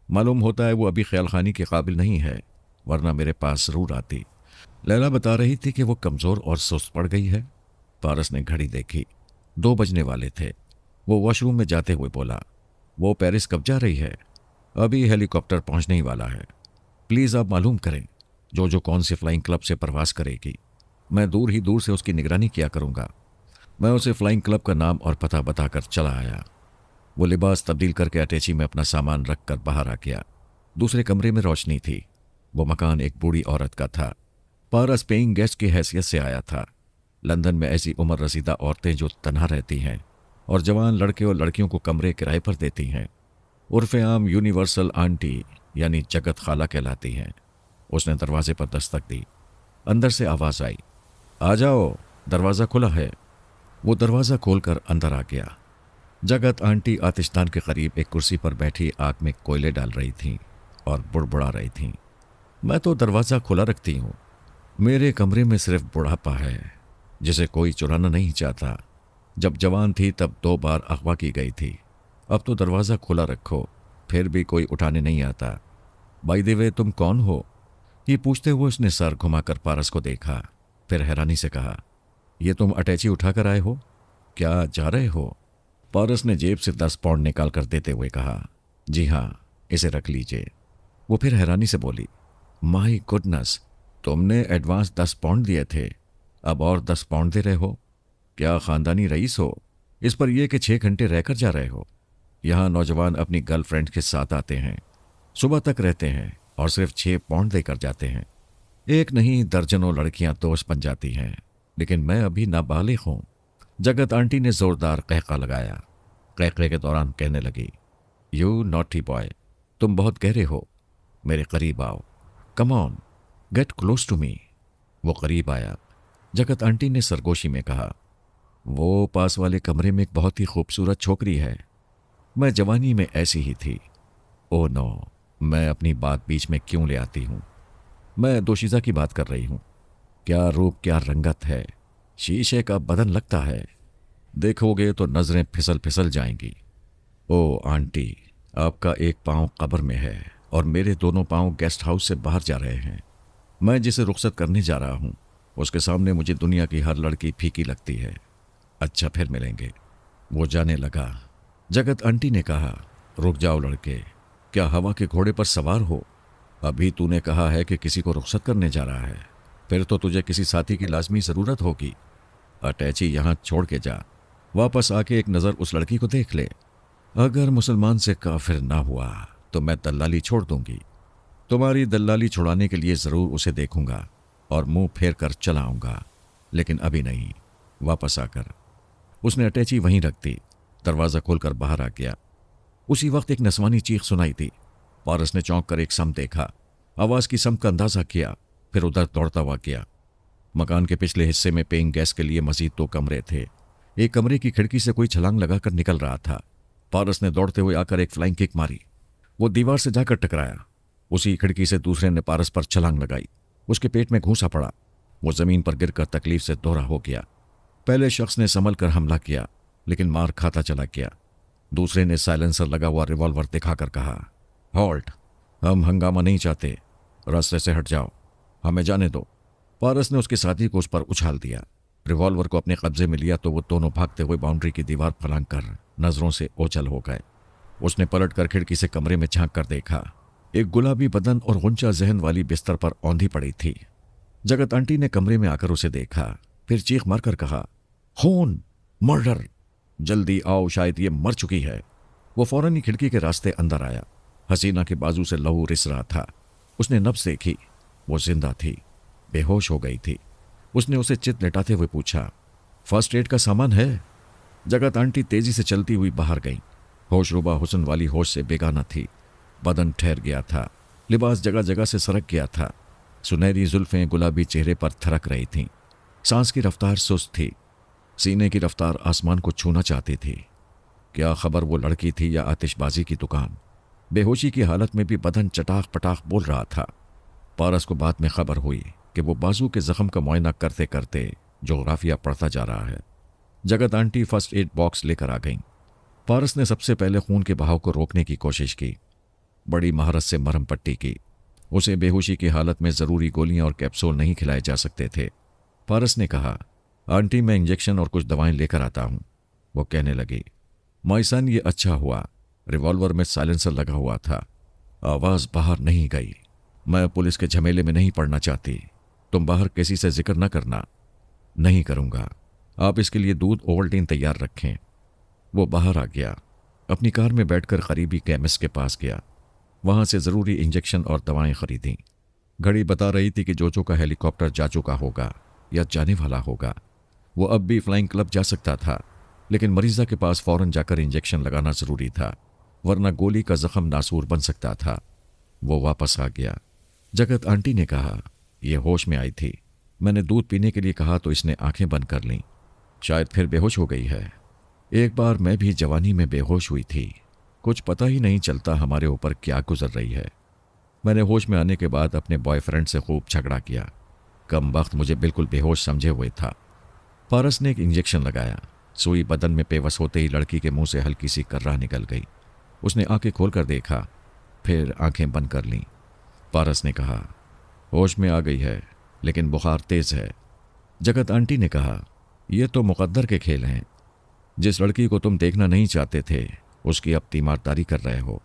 S1: मालूम होता है वो अभी ख्याल खानी के काबिल नहीं है, वरना मेरे पास जरूर आती। लैला बता रही थी कि वो कमज़ोर और सुस्त पड़ गई है। पारस ने घड़ी देखी, 2 बजने वाले थे। वो वॉशरूम में जाते हुए बोला, वो पेरिस कब जा रही है? अभी हेलीकॉप्टर पहुंचने ही वाला है। प्लीज़ आप मालूम करें जो कौन से फ्लाइंग क्लब से प्रवास करेगी। मैं दूर ही दूर से उसकी निगरानी किया करूंगा। मैं उसे फ्लाइंग क्लब का नाम और पता बताकर चला आया। वो लिबास तब्दील करके अटैची में अपना सामान रख कर बाहर आ गया। दूसरे कमरे में रोशनी थी। वो मकान एक बूढ़ी औरत का था। पारस पेइंग गेस्ट की हैसियत से आया था। लंदन में ऐसी उम्र रसीदा औरतें जो तन्हा रहती हैं और जवान लड़के और लड़कियों को कमरे किराए पर देती हैं, उर्फ़े आम यूनिवर्सल आंटी यानी जगत खाला कहलाती हैं। उसने दरवाजे पर दस्तक दी। अंदर से आवाज़ आई, आ जाओ, दरवाज़ा खुला है। वो दरवाज़ा खोलकर अंदर आ गया। जगत आंटी आतिशदान के करीब एक कुर्सी पर बैठी आग में कोयले डाल रही थीं और बुड़बुड़ा रही थीं। मैं तो दरवाज़ा खुला रखती हूँ। मेरे कमरे में सिर्फ बुढ़ापा है, जिसे कोई चुराना नहीं चाहता। जब जवान थी तब 2 बार अगवा की गई थी। अब तो दरवाज़ा खुला रखो, फिर भी कोई उठाने नहीं आता। बाय द वे, तुम कौन हो? ये पूछते हुए उसने सर घुमाकर पारस को देखा, फिर हैरानी से कहा, ये तुम अटैची उठाकर आए हो? क्या जा रहे हो? पारस ने जेब से 10 पाउंड निकाल कर देते हुए कहा, जी हाँ, इसे रख लीजिए। वो फिर हैरानी से बोली, माय गुडनेस, तुमने एडवांस 10 पाउंड दिए थे, अब और 10 पाउंड दे रहे हो? क्या खानदानी रईस हो? इस पर यह कि 6 घंटे रहकर जा रहे हो। यहाँ नौजवान अपनी गर्लफ्रेंड के साथ आते हैं, सुबह तक रहते हैं और सिर्फ 6 पाउंड देकर जाते हैं। एक नहीं दर्जनों लड़कियां दोस्त बन जाती हैं, लेकिन मैं अभी नाबालिग हूं। जगत आंटी ने जोरदार कहका लगाया। कहके के दौरान कहने लगी, यू नॉटी बॉय, तुम बहुत गहरे हो। मेरे करीब आओ, come on, get close to me. वो करीब आया। जगत आंटी ने सरगोशी में कहा, वो पास वाले कमरे में एक बहुत ही खूबसूरत छोकरी है। मैं जवानी में ऐसी ही थी। ओ नो, मैं अपनी बात बीच में क्यों ले आती हूँ? मैं दोशीज़ा की बात कर रही हूँ। क्या रूप, क्या रंगत है, शीशे का बदन लगता है। देखोगे तो नजरें फिसल फिसल जाएंगी। ओ आंटी, आपका एक पांव कब्र में है और मेरे दोनों पांव गेस्ट हाउस से बाहर जा रहे हैं। मैं जिसे रुखसत करने जा रहा हूँ उसके सामने मुझे दुनिया की हर लड़की फीकी लगती है। अच्छा, फिर मिलेंगे। वो जाने लगा। जगत आंटी ने कहा, रुक जाओ लड़के, क्या हवा के घोड़े पर सवार हो? अभी तूने कहा है कि किसी को रुखसत करने जा रहा है, फिर तो तुझे किसी साथी की लाजमी ज़रूरत होगी। अटैची यहाँ छोड़ के जा, वापस आके एक नज़र उस लड़की को देख ले। अगर मुसलमान से काफिर ना हुआ तो मैं दल्लाली छोड़ दूंगी। तुम्हारी दल्लाली छुड़ाने के लिए ज़रूर उसे देखूंगा और मुंह फेर कर चला आऊंगा, लेकिन अभी नहीं। वापस आकर उसने अटैची वहीं रख दी। दरवाज़ा खोलकर बाहर आ गया। उसी वक्त एक नस्वानी चीख सुनाई दी। पारस ने चौंक कर एक सम देखा, आवाज की सम का अंदाजा किया, फिर उधर दौड़ता हुआ गया। मकान के पिछले हिस्से में पेइंग गेस्ट के लिए मजीद 2 कमरे थे। एक कमरे की खिड़की से कोई छलांग लगाकर निकल रहा था। पारस ने दौड़ते हुए आकर एक फ्लाइंग किक मारी। वो दीवार से जाकर टकराया। उसी खिड़की से दूसरे ने पारस पर छलांग लगाई। उसके पेट में घूंसा पड़ा। वो जमीन पर गिरकर तकलीफ से दोहरा हो गया। पहले शख्स ने संभल कर हमला किया, लेकिन मार खाता चला गया। दूसरे ने साइलेंसर लगा हुआ रिवॉल्वर दिखाकर कहा, हॉल्ट, हम हंगामा नहीं चाहते, रास्ते से हट जाओ, हमें जाने दो। पारस ने उसके साथी को उस पर उछाल दिया। रिवॉल्वर को अपने कब्जे में लिया तो वो दोनों भागते हुए बाउंड्री की दीवार फलांग कर नजरों से ओझल हो गए। उसने पलट कर खिड़की से कमरे में झांक कर देखा। एक गुलाबी बदन और गुंचा जहन वाली बिस्तर पर औंधी पड़ी थी। जगत आंटी ने कमरे में आकर उसे देखा, फिर चीख मारकर कहा, खून, मर्डर, जल्दी आओ, शायद ये मर चुकी है। वो फौरन ही खिड़की के रास्ते अंदर आया। हसीना के बाजू से लहू रिस रहा था। उसने नब्ज देखी, वो जिंदा थी, बेहोश हो गई थी। उसने उसे चित लेटाते हुए पूछा, फर्स्ट एड का सामान है? जगत आंटी तेजी से चलती हुई बाहर गई। होशरुबा हुस्न वाली होश से बेगाना थी। बदन ठहर गया था, लिबास जगह जगह से सरक गया था। सुनहरी जुल्फें गुलाबी चेहरे पर थरक रही थीं। सांस की रफ्तार सुस्त थी। सीने की रफ्तार आसमान को छूना चाहती थी। क्या खबर वो लड़की थी या आतिशबाजी की दुकान? बेहोशी की हालत में भी बदन चटाख पटाख बोल रहा था। पारस को बाद में खबर हुई कि वो बाजू के जख्म का मुआयना करते करते जोग्राफिया पढ़ता जा रहा है। जगत आंटी फर्स्ट एड बॉक्स लेकर आ गईं। पारस ने सबसे पहले खून के बहाव को रोकने की कोशिश की। बड़ी महारत से मरहम पट्टी की। उसे बेहोशी की हालत में ज़रूरी गोलियां और कैप्सूल नहीं खिलाए जा सकते थे। पारस ने कहा, आंटी मैं इंजेक्शन और कुछ दवाएं लेकर आता हूं। वो कहने लगी, माय सन, ये अच्छा हुआ रिवॉल्वर में साइलेंसर लगा हुआ था। आवाज़ बाहर नहीं गई। मैं पुलिस के झमेले में नहीं पड़ना चाहती। तुम बाहर किसी से जिक्र न करना। नहीं करूँगा। आप इसके लिए दूध ओवल्टीन तैयार रखें। वो बाहर आ गया। अपनी कार में बैठकर करीबी केमिस्ट के पास गया। वहां से ज़रूरी इंजेक्शन और दवाएं खरीदीं। घड़ी बता रही थी कि जोजो का हेलीकॉप्टर जा चुका होगा या जाने वाला होगा। वो अब भी फ्लाइंग क्लब जा सकता था, लेकिन मरीजा के पास फौरन जाकर इंजेक्शन लगाना ज़रूरी था, वरना गोली का जख्म नासूर बन सकता था। वो वापस आ गया। जगत आंटी ने कहा, यह होश में आई थी। मैंने दूध पीने के लिए कहा तो इसने आंखें बंद कर लीं। शायद फिर बेहोश हो गई है। एक बार मैं भी जवानी में बेहोश हुई थी। कुछ पता ही नहीं चलता हमारे ऊपर क्या गुजर रही है। मैंने होश में आने के बाद अपने बॉयफ्रेंड से खूब झगड़ा किया। कम वक्त मुझे बिल्कुल बेहोश समझे हुए था। पारस ने एक इंजेक्शन लगाया। सुई बदन में पेवस होते ही लड़की के मुंह से हल्की सी कर्रा निकल गई। उसने आंखें खोलकर देखा, फिर आंखें बंद कर लीं। पारस ने कहा, होश में आ गई है, लेकिन बुखार तेज है। जगत आंटी ने कहा, यह तो मुकद्दर के खेल हैं। जिस लड़की को तुम देखना नहीं चाहते थे उसकी अब तीमारदारी कर रहे हो।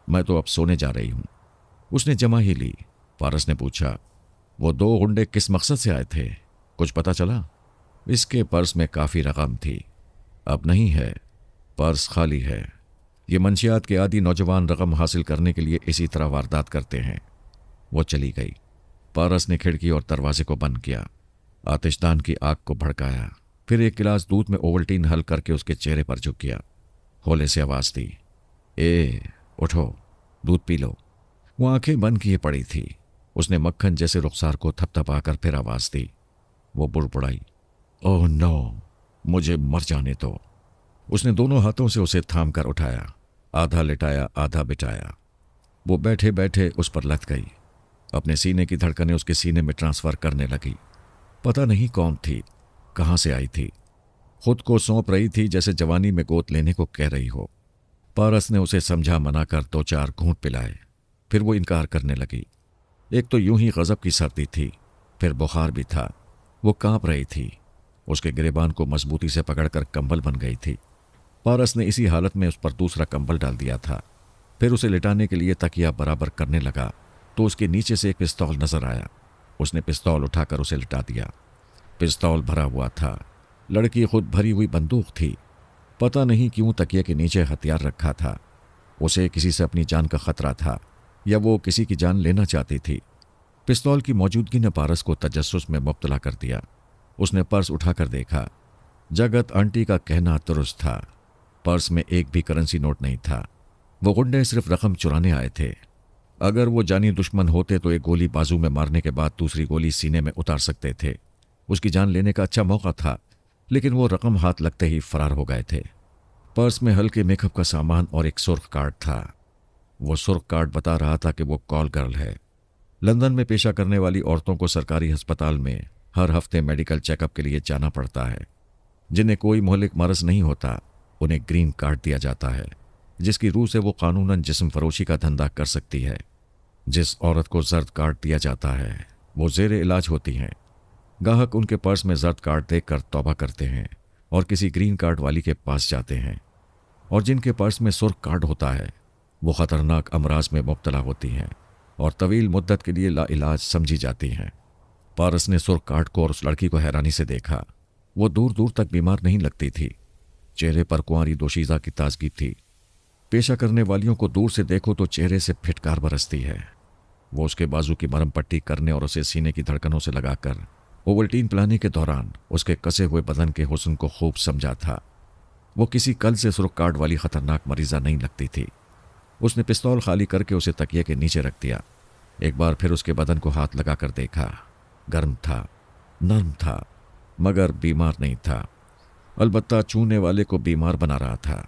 S1: मैं तो अब सोने जा रही हूं। उसने जमा ही ली। पारस ने पूछा, वो 2 गुंडे किस मकसद से आए थे? कुछ पता चला? इसके पर्स में काफ़ी रकम थी। अब नहीं है, पर्स खाली है। ये मंशियात के आदी नौजवान रकम हासिल करने के लिए इसी तरह वारदात करते हैं। वो चली गई। पारस ने खिड़की और दरवाजे को बंद किया। आतिशदान की आग को भड़काया, फिर एक गिलास दूध में ओवल्टीन हल करके उसके चेहरे पर झुक गया। होले से आवाज़ दी, ए उठो, दूध पी लो। वो आंखें बंद किए पड़ी थी। उसने मक्खन जैसे रुखसार को थपथपाकर फिर आवाज़ दी। वो बुड़बुड़ाई, ओह नो, मुझे मर जाने दो। उसने दोनों हाथों से उसे थाम कर उठाया, आधा लिटाया आधा बिठाया। वो बैठे बैठे उस पर लग गई। अपने सीने की धड़कनें उसके सीने में ट्रांसफ़र करने लगी। पता नहीं कौन थी, कहाँ से आई थी। खुद को सौंप रही थी जैसे जवानी में गोद लेने को कह रही हो। पारस ने उसे समझा मना कर 2-4 घूंट पिलाए, फिर वो इनकार करने लगी। एक तो यूं ही गज़ब की सर्दी थी, फिर बुखार भी था। वो कांप रही थी। उसके गिरेबान को मजबूती से पकड़कर कंबल बन गई थी। पारस ने इसी हालत में उस पर दूसरा कंबल डाल दिया था। फिर उसे लिटाने के लिए तकिया बराबर करने लगा तो उसके नीचे से एक पिस्तौल नजर आया। उसने पिस्तौल उठाकर उसे लिटा दिया। पिस्तौल भरा हुआ था। लड़की खुद भरी हुई बंदूक थी। पता नहीं क्यों तकिए के नीचे हथियार रखा था। उसे किसी से अपनी जान का खतरा था या वो किसी की जान लेना चाहती थी। पिस्तौल की मौजूदगी ने पारस को तजस्सुस में मुब्तला कर दिया। उसने पर्स उठाकर देखा। जगत आंटी का कहना दुरुस्त था। पर्स में एक भी करेंसी नोट नहीं था। वो गुंडे सिर्फ रकम चुराने आए थे। अगर वो जानी दुश्मन होते तो एक गोली बाजू में मारने के बाद दूसरी गोली सीने में उतार सकते थे। उसकी जान लेने का अच्छा मौका था, लेकिन वो रकम हाथ लगते ही फरार हो गए थे। पर्स में हल्के मेकअप का सामान और एक सुर्ख कार्ड था। वो सुर्ख कार्ड बता रहा था कि वो कॉल गर्ल है। लंदन में पेशा करने वाली औरतों को सरकारी अस्पताल में हर हफ्ते मेडिकल चेकअप के लिए जाना पड़ता है। जिन्हें कोई मोहलिक मरज नहीं होता, उन्हें ग्रीन कार्ड दिया जाता है, जिसकी रूह से वो कानूनन जिस्म फरोशी का धंधा कर सकती है। जिस औरत को जर्द कार्ड दिया जाता है वो जेर इलाज होती हैं। गाहक उनके पर्स में जर्द कार्ड देखकर तौबा करते हैं और किसी ग्रीन कार्ड वाली के पास जाते हैं। और जिनके पर्स में सुर्ख कार्ड होता है वो खतरनाक अमराज में मुब्तला होती हैं और तवील मुद्दत के लिए लाइलाज समझी जाती हैं। पारस ने सुर्ख कार्ड को और उस लड़की को हैरानी से देखा। वो दूर दूर तक बीमार नहीं लगती थी। चेहरे पर कुंवारी दोशीज़ा की ताजगी थी। पेशा करने वालियों को दूर से देखो तो चेहरे से फिटकार बरसती है। वो उसके बाजू की मरहम पट्टी करने और उसे सीने की धड़कनों से लगाकर ओवल्टीन पिलाने के दौरान उसके कसे हुए बदन के हुस्न को खूब समझा था। वो किसी कल से सुर्ख कार्ड वाली खतरनाक मरीजा नहीं लगती थी। उसने पिस्तौल खाली करके उसे तकिए के नीचे रख दिया। एक बार फिर उसके बदन को हाथ लगाकर देखा। गर्म था, नर्म था, मगर बीमार नहीं था। अलबत्ता छूने वाले को बीमार बना रहा था।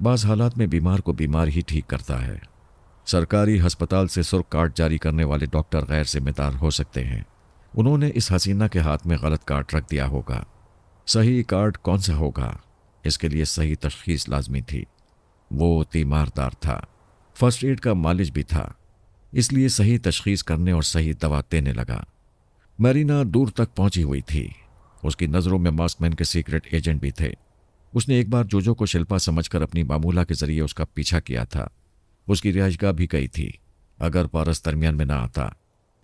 S1: बाज हालात में बीमार को बीमार ही ठीक करता है। सरकारी अस्पताल से सुर्ख कार्ड जारी करने वाले डॉक्टर गैर जिम्मेदार हो सकते हैं। उन्होंने इस हसीना के हाथ में गलत कार्ड रख दिया होगा। सही कार्ड कौन सा होगा, इसके लिए सही तशखीस लाजमी थी। वो तीमारदार था, फर्स्ट एड का मालिज भी था, इसलिए सही तशखीस करने और सही दवा देने लगा। मैरीना दूर तक पहुंची हुई थी। उसकी नज़रों में मास्कमैन के सीक्रेट एजेंट भी थे। उसने एक बार जोजो को शिल्पा समझकर अपनी मामूला के जरिए उसका पीछा किया था। उसकी रिहाइशगाह भी गई थी। अगर पारस दरमियान में ना आता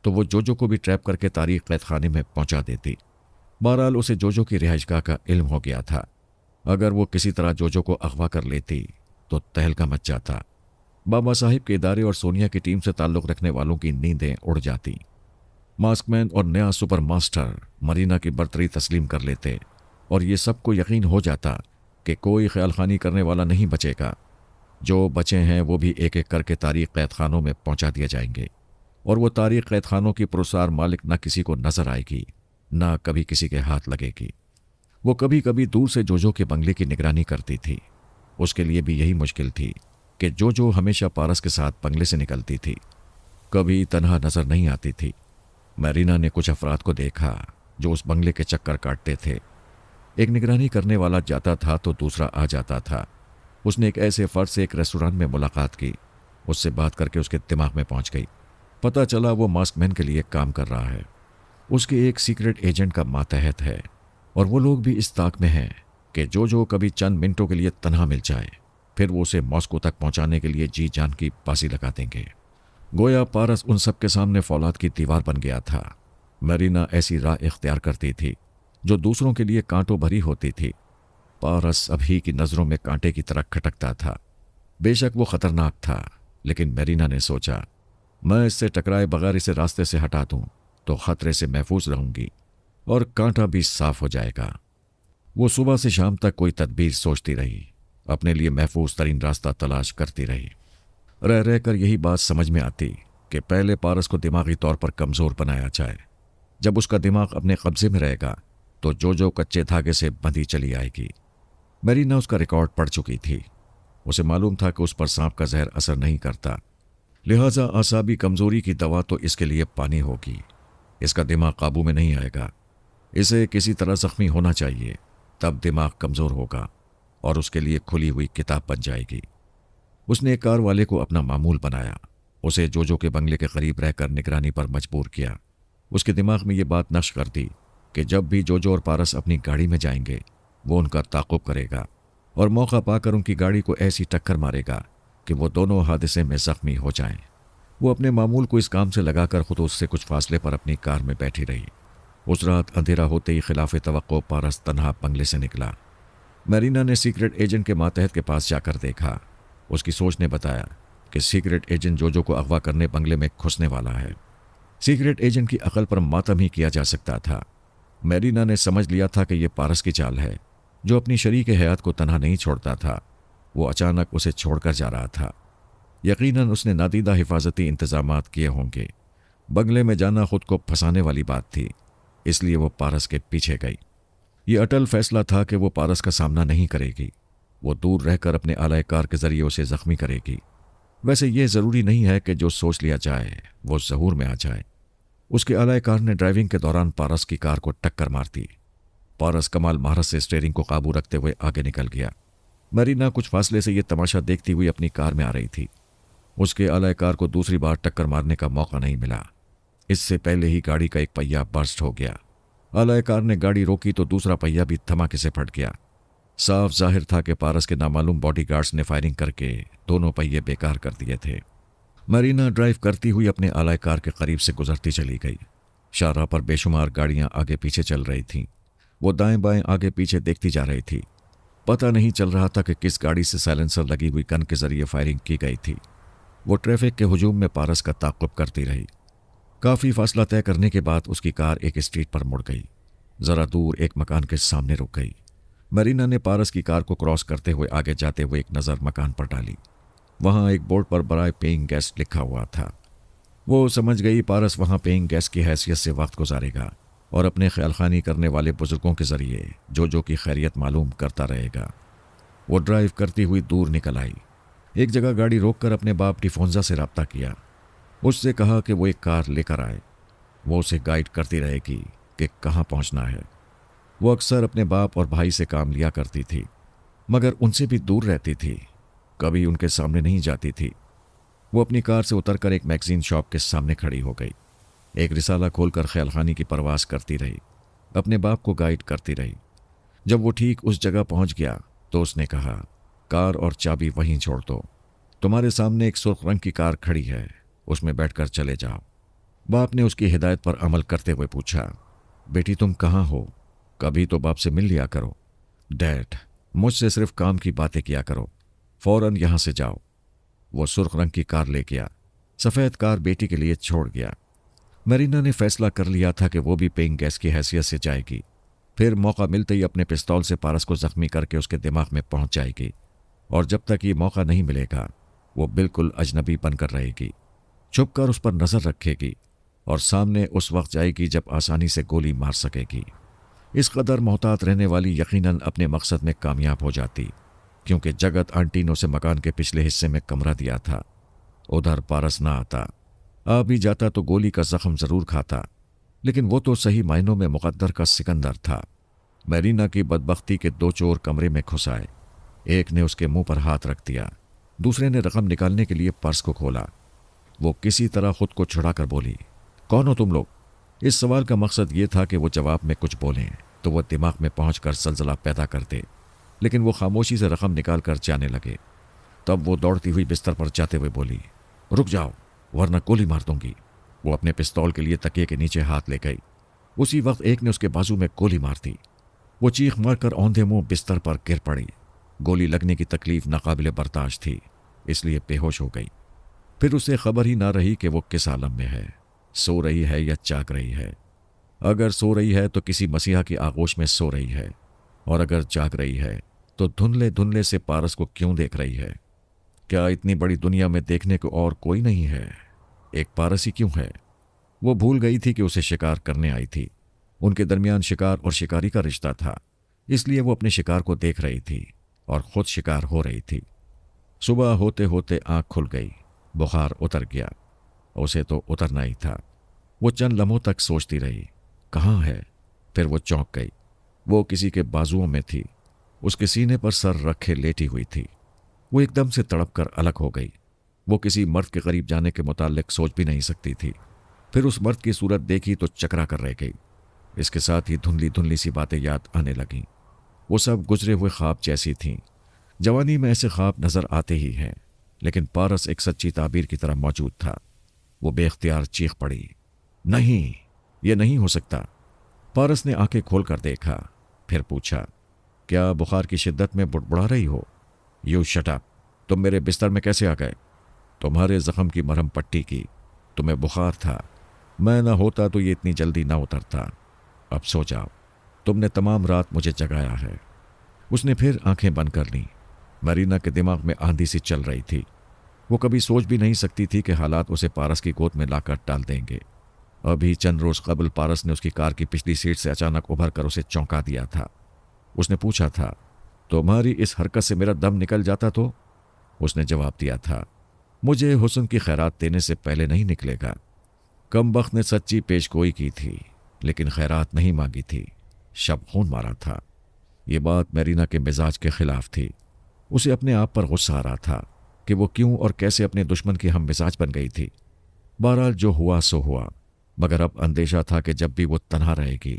S1: तो वो जोजो को भी ट्रैप करके तारीख कैद खाने में पहुंचा देती। बहरहाल उसे जोजो की रिहाइशगाह का इल्म हो गया था। अगर वो किसी तरह जोजो को अगवा कर लेती तो तहलका मच जाता। बाबा साहिब के इदारे और सोनिया की टीम से ताल्लुक़ रखने वालों की नींदें उड़ जाती। मास्कमैन और नया सुपर मास्टर मरीना की बर्तरी तस्लीम कर लेते और ये सबको यकीन हो जाता कि कोई ख्याल खानी करने वाला नहीं बचेगा। जो बचे हैं वो भी एक एक करके तारीख कैद खानों में पहुंचा दिए जाएंगे और वो तारीख कैद खानों की पुरस्कार मालिक न किसी को नजर आएगी, न कभी किसी के हाथ लगेगी। वो कभी कभी दूर से जोजो के बंगले की निगरानी करती थी। उसके लिए भी यही मुश्किल थी कि जोजो हमेशा पारस के साथ बंगले से निकलती थी, कभी तन्हा नजर नहीं आती थी। मैरीना ने कुछ अफराद को देखा जो उस बंगले के चक्कर काटते थे। एक निगरानी करने वाला जाता था तो दूसरा आ जाता था। उसने एक ऐसे फर्द से एक रेस्टोरेंट में मुलाकात की। उससे बात करके उसके दिमाग में पहुंच गई। पता चला वो मास्कमैन के लिए काम कर रहा है। उसके एक सीक्रेट एजेंट का मातहत है और वो लोग भी इस ताक में हैं कि जो कभी चंद मिनटों के लिए तन्हा मिल जाए फिर वो उसे मॉस्को तक पहुंचाने के लिए जी जान की बाजी लगा देंगे। गोया पारस उन सब के सामने फौलाद की दीवार बन गया था। मैरीना ऐसी राह इख्तियार करती थी जो दूसरों के लिए कांटों भरी होती थी। पारस अभी की नज़रों में कांटे की तरह खटकता था। बेशक वो खतरनाक था, लेकिन मैरीना ने सोचा, मैं इससे टकराए बगैर इसे रास्ते से हटा दूं तो खतरे से महफूज रहूंगी और कांटा भी साफ हो जाएगा। वो सुबह से शाम तक कोई तदबीर सोचती रही, अपने लिए महफूज तरीन रास्ता तलाश करती रही। रह रहकर यही बात समझ में आती कि पहले पारस को दिमागी तौर पर कमज़ोर बनाया जाए। जब उसका दिमाग अपने कब्जे में रहेगा तो जो कच्चे धागे से बंधी चली आएगी। मैरीना उसका रिकॉर्ड पढ़ चुकी थी। उसे मालूम था कि उस पर सांप का जहर असर नहीं करता, लिहाजा आसाबी कमज़ोरी की दवा तो इसके लिए पानी होगी। इसका दिमाग काबू में नहीं आएगा। इसे किसी तरह जख्मी होना चाहिए, तब दिमाग कमज़ोर होगा और उसके लिए खुली हुई किताब बन जाएगी। उसने एक कार वाले को अपना मामूल बनाया। उसे जो के बंगले के करीब रहकर निगरानी पर मजबूर किया। उसके दिमाग में ये बात नक्श कर दी कि जब भी जो और पारस अपनी गाड़ी में जाएंगे वो उनका ताक़ुब करेगा और मौका पाकर उनकी गाड़ी को ऐसी टक्कर मारेगा कि वो दोनों हादसे में ज़ख्मी हो जाएं। वो अपने मामूल को इस काम से लगाकर खुद उससे कुछ फासले पर अपनी कार में बैठी रही। उस रात अंधेरा होते ही खिलाफ तवक्को पारस तन्हा बंगले से निकला। मैरीना ने सीक्रेट एजेंट के मातहत के पास जाकर देखा। उसकी सोच ने बताया कि सीक्रेट एजेंट जो को अगवा करने बंगले में घुसने वाला है। सीक्रेट एजेंट की अकल पर मातम ही किया जा सकता था। मैरीना ने समझ लिया था कि यह पारस की चाल है, जो अपनी शरीक हयात को तन्हा नहीं छोड़ता था। वो अचानक उसे छोड़कर जा रहा था। यकीनन उसने नादीदा हिफाजती इंतजामात किए होंगे। बंगले में जाना खुद को फंसाने वाली बात थी, इसलिए वो पारस के पीछे गई। ये अटल फैसला था कि वो पारस का सामना नहीं करेगी। वो दूर रहकर अपने आला कार के जरिए उसे जख्मी करेगी। वैसे ये ज़रूरी नहीं है कि जो सोच लिया जाए वो ज़हूर में आ जाए। उसके आला कार ने ड्राइविंग के दौरान पारस की कार को टक्कर मार दी। पारस कमाल महारत से स्टीयरिंग को काबू रखते हुए आगे निकल गया। मरीना कुछ फासले से यह तमाशा देखती हुई अपनी कार में आ रही थी। उसके आला कार को दूसरी बार टक्कर मारने का मौका नहीं मिला। इससे पहले ही गाड़ी का एक पहिया बर्स्ट हो गया। आला कार ने गाड़ी रोकी तो दूसरा पहिया भी धमाके से फट गया। साफ जाहिर था कि पारस के नामालूम बॉडीगार्ड्स ने फायरिंग करके दोनों पहिए बेकार कर दिए थे। मरीना ड्राइव करती हुई अपने आला कार के करीब से गुजरती चली गई। शाहराह पर बेशुमार गाड़ियां आगे पीछे चल रही थीं। वो दाएं बाएं आगे पीछे देखती जा रही थी। पता नहीं चल रहा था कि किस गाड़ी से साइलेंसर लगी हुई गन के जरिए फायरिंग की गई थी। वो ट्रैफिक के हुजूम में पारस का ताक़ुब करती रही। काफ़ी फासला तय करने के बाद उसकी कार एक स्ट्रीट पर मुड़ गई। ज़रा दूर एक मकान के सामने रुक गई। मरीना ने पारस की कार को क्रॉस करते हुए आगे जाते हुए एक नज़र मकान पर डाली। वहाँ एक बोर्ड पर बराए पेइंग गेस्ट लिखा हुआ था। वो समझ गई पारस वहाँ पेइंग गेस्ट की हैसियत से वक्त गुजारेगा और अपने ख्याल खानी करने वाले बुजुर्गों के ज़रिए जो की खैरियत मालूम करता रहेगा। वो ड्राइव करती हुई दूर निकल आई। एक जगह गाड़ी रोककर अपने बाप डिफोंजा से रब्ता किया। उससे कहा कि वो एक कार लेकर आए। वो उसे गाइड करती रहेगी कि कहाँ पहुँचना है। वो अक्सर अपने बाप और भाई से काम लिया करती थी, मगर उनसे भी दूर रहती थी, कभी उनके सामने नहीं जाती थी। वो अपनी कार से उतरकर एक मैगजीन शॉप के सामने खड़ी हो गई। एक रिसाला खोलकर ख्यालखानी की परवास करती रही, अपने बाप को गाइड करती रही। जब वो ठीक उस जगह पहुंच गया तो उसने कहा, कार और चाबी वहीं छोड़ दो। तुम्हारे सामने एक सुर्ख रंग की कार खड़ी है, उसमें बैठकर चले जाओ। बाप ने उसकी हिदायत पर अमल करते हुए पूछा, बेटी तुम कहाँ हो? कभी तो बाप से मिल लिया करो। डैड, मुझसे सिर्फ काम की बातें किया करो, फौरन यहां से जाओ। वो सुर्ख रंग की कार ले गया। सफ़ेद कार बेटी के लिए छोड़ गया। मरीना ने फैसला कर लिया था कि वो भी पेइंग गेस्ट की हैसियत से जाएगी। फिर मौका मिलते ही अपने पिस्तौल से पारस को जख्मी करके उसके दिमाग में पहुंच जाएगी, और जब तक ये मौका नहीं मिलेगा वो बिल्कुल अजनबी बनकर रहेगी। छुपकर उस पर नज़र रखेगी और सामने उस वक्त जाएगी जब आसानी से गोली मार सकेगी। इस कदर मोहतात रहने वाली यकीनन अपने मकसद में कामयाब हो जाती, क्योंकि जगत आंटी ने उसे मकान के पिछले हिस्से में कमरा दिया था। उधर पारस ना आता, आ भी जाता तो गोली का जख्म जरूर खाता, लेकिन वो तो सही मायनों में मुकद्दर का सिकंदर था। मरीना की बदबख्ती के दो चोर कमरे में घुस आए। एक ने उसके मुंह पर हाथ रख दिया, दूसरे ने रकम निकालने के लिए पर्स को खोला। वो किसी तरह खुद को छुड़ाकर बोली, कौन हो तुम लोग? इस सवाल का मकसद ये था कि वो जवाब में कुछ बोलें तो वह दिमाग में पहुंचकर जलजला पैदा कर दे, लेकिन वो खामोशी से रकम निकाल कर जाने लगे। तब वो दौड़ती हुई बिस्तर पर जाते हुए बोली, रुक जाओ वरना गोली मार दूंगी। वो अपने पिस्तौल के लिए तकिए के नीचे हाथ ले गई। उसी वक्त एक ने उसके बाजू में गोली मार दी। वो चीख मारकर औंधे मुंह बिस्तर पर गिर पड़ी। गोली लगने की तकलीफ नाकाबिले बर्दाश्त थी, इसलिए बेहोश हो गई। फिर उसे खबर ही ना रही कि वो किस आलम में है, सो रही है या जाग रही है। अगर सो रही है तो किसी मसीहा की आगोश में सो रही है, और अगर जाग रही है तो धुंधले धुंधले से पारस को क्यों देख रही है? क्या इतनी बड़ी दुनिया में देखने को और कोई नहीं है? एक पारस ही क्यों है? वो भूल गई थी कि उसे शिकार करने आई थी। उनके दरमियान शिकार और शिकारी का रिश्ता था, इसलिए वो अपने शिकार को देख रही थी और खुद शिकार हो रही थी। सुबह होते होते आंख खुल गई, बुखार उतर गया। उसे तो उतरना ही था। वो चंद लम्हों तक सोचती रही, कहाँ है? फिर वो चौंक गई। वो किसी के बाजुओं में थी, उसके सीने पर सर रखे लेटी हुई थी। वो एकदम से तड़प कर अलग हो गई। वो किसी मर्द के करीब जाने के मुताल्लिक सोच भी नहीं सकती थी। फिर उस मर्द की सूरत देखी तो चकरा कर रह गई। इसके साथ ही धुंधली धुंधली सी बातें याद आने लगीं। वो सब गुजरे हुए ख्वाब जैसी थीं। जवानी में ऐसे ख्वाब नजर आते ही हैं, लेकिन पारस एक सच्ची ताबीर की तरह मौजूद था। वो बेख्तियार चीख पड़ी, नहीं, ये नहीं हो सकता। पारस ने आंखें खोलकर देखा, फिर पूछा, क्या बुखार की शिद्दत में बुड़बुड़ा रही हो? You shut up. तुम मेरे बिस्तर में कैसे आ गए? तुम्हारे जख्म की मरहम पट्टी की, तुम्हें बुखार था। मैं ना होता तो ये इतनी जल्दी ना उतरता। अब सो जाओ, तुमने तमाम रात मुझे जगाया है। उसने फिर आंखें बंद कर लीं। मरीना के दिमाग में आंधी सी चल रही थी। वो कभी सोच भी नहीं सकती थी कि हालात उसे पारस की गोद में लाकर डाल देंगे। अभी चंद रोज कबल पारस ने उसकी कार की पिछली सीट से अचानक उभर कर उसे चौंका दिया था। उसने पूछा था, तुम्हारी इस हरकत से मेरा दम निकल जाता तो? उसने जवाब दिया था, मुझे हुस्न की खैरात देने से पहले नहीं निकलेगा। कमबख्त ने सच्ची पेशगोई की थी, लेकिन खैरात नहीं मांगी थी, शब खून मारा था। ये बात मैरीना के मिजाज के खिलाफ थी। उसे अपने आप पर गुस्सा आ रहा था कि वो क्यों और कैसे अपने दुश्मन की हम मिजाज बन गई थी। बहरहाल जो हुआ सो हुआ, मगर अब अंदेशा था कि जब भी वो तन्हा रहेगी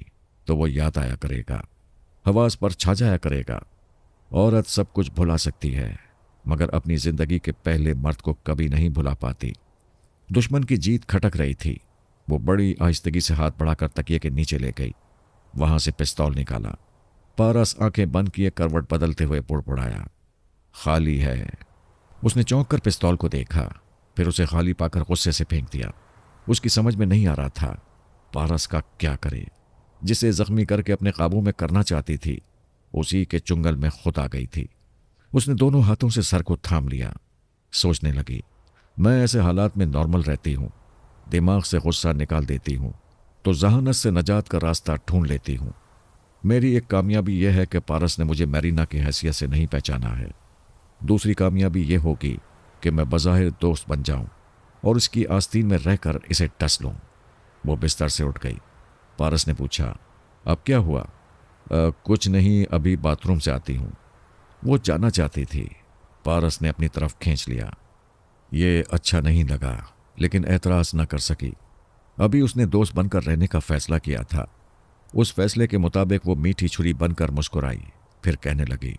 S1: तो वो याद आया करेगा, हवास पर छा जाया करेगा। औरत सब कुछ भुला सकती है, मगर अपनी जिंदगी के पहले मर्द को कभी नहीं भुला पाती। दुश्मन की जीत खटक रही थी। वो बड़ी आहिस्तगी से हाथ बढ़ाकर तकिए के नीचे ले गई। वहां से पिस्तौल निकाला। पारस आंखें बंद किए करवट बदलते हुए बुड़बुड़ाया, खाली है। उसने चौंक कर पिस्तौल को देखा, फिर उसे खाली पाकर गुस्से से फेंक दिया। उसकी समझ में नहीं आ रहा था पारस का क्या करे। जिसे जख्मी करके अपने काबू में करना चाहती थी, उसी के चुंगल में खुद आ गई थी। उसने दोनों हाथों से सर को थाम लिया। सोचने लगी, मैं ऐसे हालात में नॉर्मल रहती हूँ, दिमाग से गुस्सा निकाल देती हूँ, तो जहानत से नजात का रास्ता ढूंढ लेती हूँ। मेरी एक कामयाबी यह है कि पारस ने मुझे मैरीना की हैसियत से नहीं पहचाना है। दूसरी कामयाबी यह होगी कि मैं बज़ाहिर दोस्त बन जाऊं और इसकी आस्तीन में रहकर इसे डस लूं। वो बिस्तर से उठ गई। पारस ने पूछा, अब क्या हुआ? कुछ नहीं, अभी बाथरूम से आती हूं। वो जाना चाहती थी। पारस ने अपनी तरफ खींच लिया। ये अच्छा नहीं लगा, लेकिन एतराज न कर सकी। अभी उसने दोस्त बनकर रहने का फैसला किया था। उस फैसले के मुताबिक वो मीठी छुरी बनकर मुस्कुराई, फिर कहने लगी,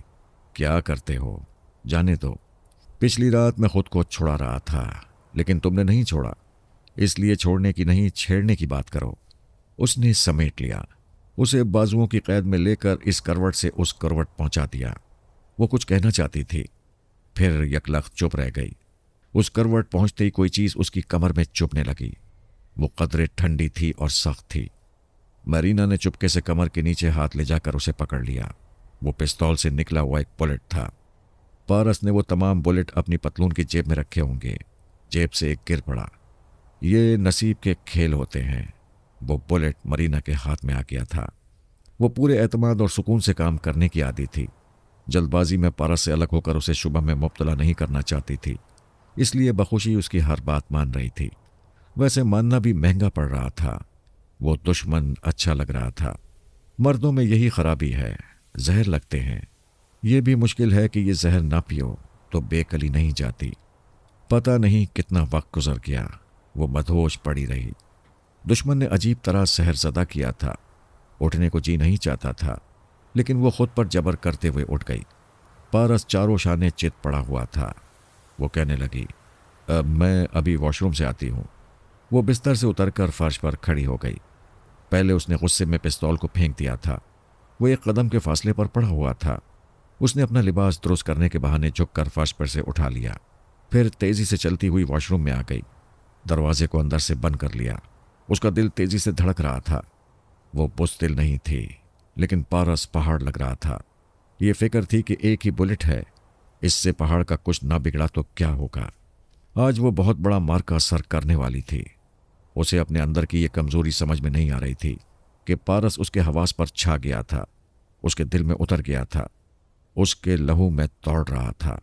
S1: क्या करते हो, जाने दो। पिछली रात मैं खुद को छुड़ा रहा था, लेकिन तुमने नहीं छोड़ा, इसलिए छोड़ने की नहीं, छेड़ने की बात करो। उसने समेट लिया। उसे बाजुओं की कैद में लेकर इस करवट से उस करवट पहुंचा दिया। वो कुछ कहना चाहती थी, फिर यकलख्त चुप रह गई। उस करवट पहुंचते ही कोई चीज उसकी कमर में चुभने लगी। वो कदरे ठंडी थी और सख्त थी। मरीना ने चुपके से कमर के नीचे हाथ ले जाकर उसे पकड़ लिया। वो पिस्तौल से निकला हुआ एक बुलेट था। पारस ने वो तमाम बुलेट अपनी पतलून की जेब में रखे होंगे। जेब से एक गिर पड़ा। ये नसीब के खेल होते हैं। वो बुलेट मरीना के हाथ में आ गया था। वो पूरे एतमाद और सुकून से काम करने की आदी थी। जल्दबाजी में पारस से अलग होकर उसे शुबह में मुब्तला नहीं करना चाहती थी, इसलिए बखुशी उसकी हर बात मान रही थी। वैसे मानना भी महंगा पड़ रहा था। वो दुश्मन अच्छा लग रहा था। मर्दों में यही खराबी है, जहर लगते हैं। ये भी मुश्किल है कि ये जहर ना पियो तो बेकली नहीं जाती। पता नहीं कितना वक्त गुजर गया, वो मदहोश पड़ी रही। दुश्मन ने अजीब तरह सहरज़दा किया था। उठने को जी नहीं चाहता था, लेकिन वो खुद पर जबर करते हुए उठ गई। पारस चारों शाने चित पड़ा हुआ था। वो कहने लगी, मैं अभी वॉशरूम से आती हूँ। वो बिस्तर से उतरकर फर्श पर खड़ी हो गई। पहले उसने गुस्से में पिस्तौल को फेंक दिया था। वो एक कदम के फासले पर पड़ा हुआ था। उसने अपना लिबास दुरुस्त करने के बहाने झुककर फर्श पर से उठा लिया, फिर तेजी से चलती हुई वॉशरूम में आ गई। दरवाजे को अंदर से बंद कर लिया। उसका दिल तेजी से धड़क रहा था। वो बुज़दिल नहीं थी, लेकिन पारस पहाड़ लग रहा था। ये फिक्र थी कि एक ही बुलेट है, इससे पहाड़ का कुछ ना बिगड़ा तो क्या होगा। आज वो बहुत बड़ा मार्का सर करने वाली थी। उसे अपने अंदर की ये कमजोरी समझ में नहीं आ रही थी कि पारस उसके हवास पर छा गया था, उसके दिल में उतर गया था, उसके लहू में दौड़ रहा था,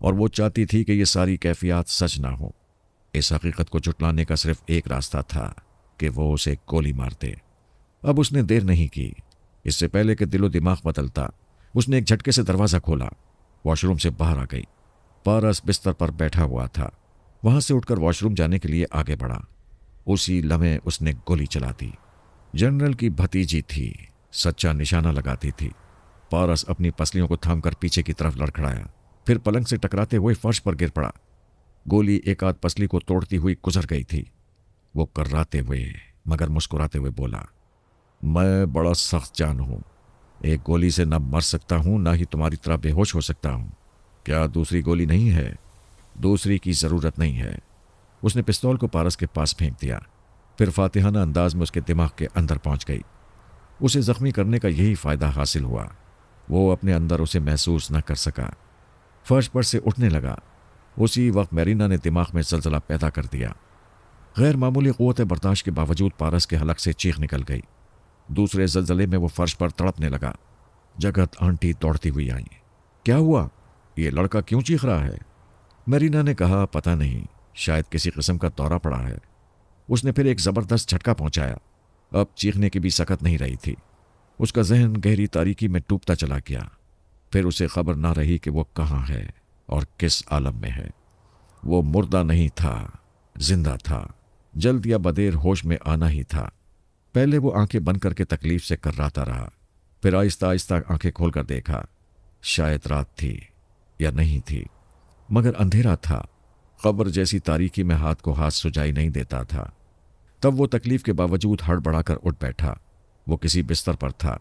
S1: और वो चाहती थी कि ये सारी कैफियत सच ना हो। इस हकीकत को जुटलाने का सिर्फ एक रास्ता था कि वो उसे गोली मार दे। अब उसने देर नहीं की। इससे पहले कि दिलो दिमाग बदलता, उसने एक झटके से दरवाज़ा खोला, वॉशरूम से बाहर आ गई। पारस बिस्तर पर बैठा हुआ था। वहां से उठकर वॉशरूम जाने के लिए आगे बढ़ा। उसी लम्हे उसने गोली चला दी। जनरल की भतीजी थी, सच्चा निशाना लगाती थी। पारस अपनी पसलियों को थामकर पीछे की तरफ लड़खड़ाया, फिर पलंग से टकराते हुए फर्श पर गिर पड़ा। गोली एक आध पसली को तोड़ती हुई गुजर गई थी। वो कर्राते हुए मगर मुस्कुराते हुए बोला, मैं बड़ा सख्त जान हूं। एक गोली से न मर सकता हूं, ना ही तुम्हारी तरह बेहोश हो सकता हूं। क्या दूसरी गोली नहीं है? दूसरी की जरूरत नहीं है। उसने पिस्तौल को पारस के पास फेंक दिया, फिर फातिहाना अंदाज में उसके दिमाग के अंदर पहुंच गई। उसे जख्मी करने का यही फायदा हासिल हुआ। वो अपने अंदर उसे महसूस न कर सका। फर्श पर से उठने लगा। उसी वक्त मैरीना ने दिमाग में जलजला पैदा कर दिया। गैर मामूली क़ुव्वत बर्दाश्त के बावजूद पारस के हलक से चीख निकल गई। दूसरे जलजले में वो फर्श पर तड़पने लगा। जगत आंटी दौड़ती हुई आई। क्या हुआ? ये लड़का क्यों चीख रहा है? मैरीना ने कहा, पता नहीं, शायद किसी किस्म का दौरा पड़ा है। उसने फिर एक ज़बरदस्त झटका पहुंचाया। अब चीखने की भी सकत नहीं रही थी। उसका जहन गहरी तारीकी में डूबता चला गया। फिर उसे खबर ना रही कि वो कहाँ है और किस आलम में है। वो मुर्दा नहीं था, जिंदा था। जल्द या बदेर होश में आना ही था। पहले वो आंखें बंद करके तकलीफ से कर्राता रहा, फिर आहिस्ता आहिस्ता आंखें खोलकर देखा। शायद रात थी या नहीं थी, मगर अंधेरा था। कब्र जैसी तारीकी में हाथ को हाथ सुझाई नहीं देता था। तब वो तकलीफ के बावजूद हड़बड़ाकर उठ बैठा। वो किसी बिस्तर पर था।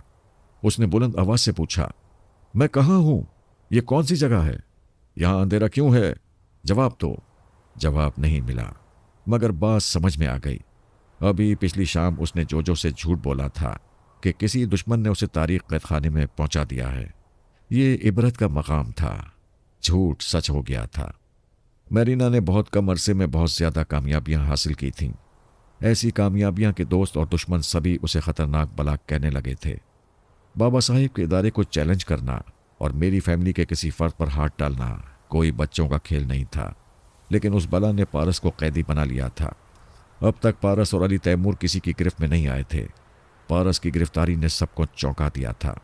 S1: उसने बुलंद आवाज से पूछा, मैं कहाँ हूं? ये कौन सी जगह है? यहां अंधेरा क्यों है? जवाब दो। जवाब नहीं मिला, मगर बात समझ में आ गई। अभी पिछली शाम उसने जोजो से झूठ बोला था कि किसी दुश्मन ने उसे तारीख कैद खाने में पहुंचा दिया है। ये इबरत का मकाम था। झूठ सच हो गया था। मैरीना ने बहुत कम अरसे में बहुत ज्यादा कामयाबियां हासिल की थीं। ऐसी कामयाबियां कि दोस्त और दुश्मन सभी उसे खतरनाक बला कहने लगे थे। बाबा साहिब के इदारे को चैलेंज करना और मेरी फैमिली के किसी फर्द पर हाथ डालना कोई बच्चों का खेल नहीं था। लेकिन उस बला ने पारस को कैदी बना लिया था। अब तक पारस और अली तैमूर किसी की गिरफ्त में नहीं आए थे। पारस की गिरफ्तारी ने सबको चौंका दिया था।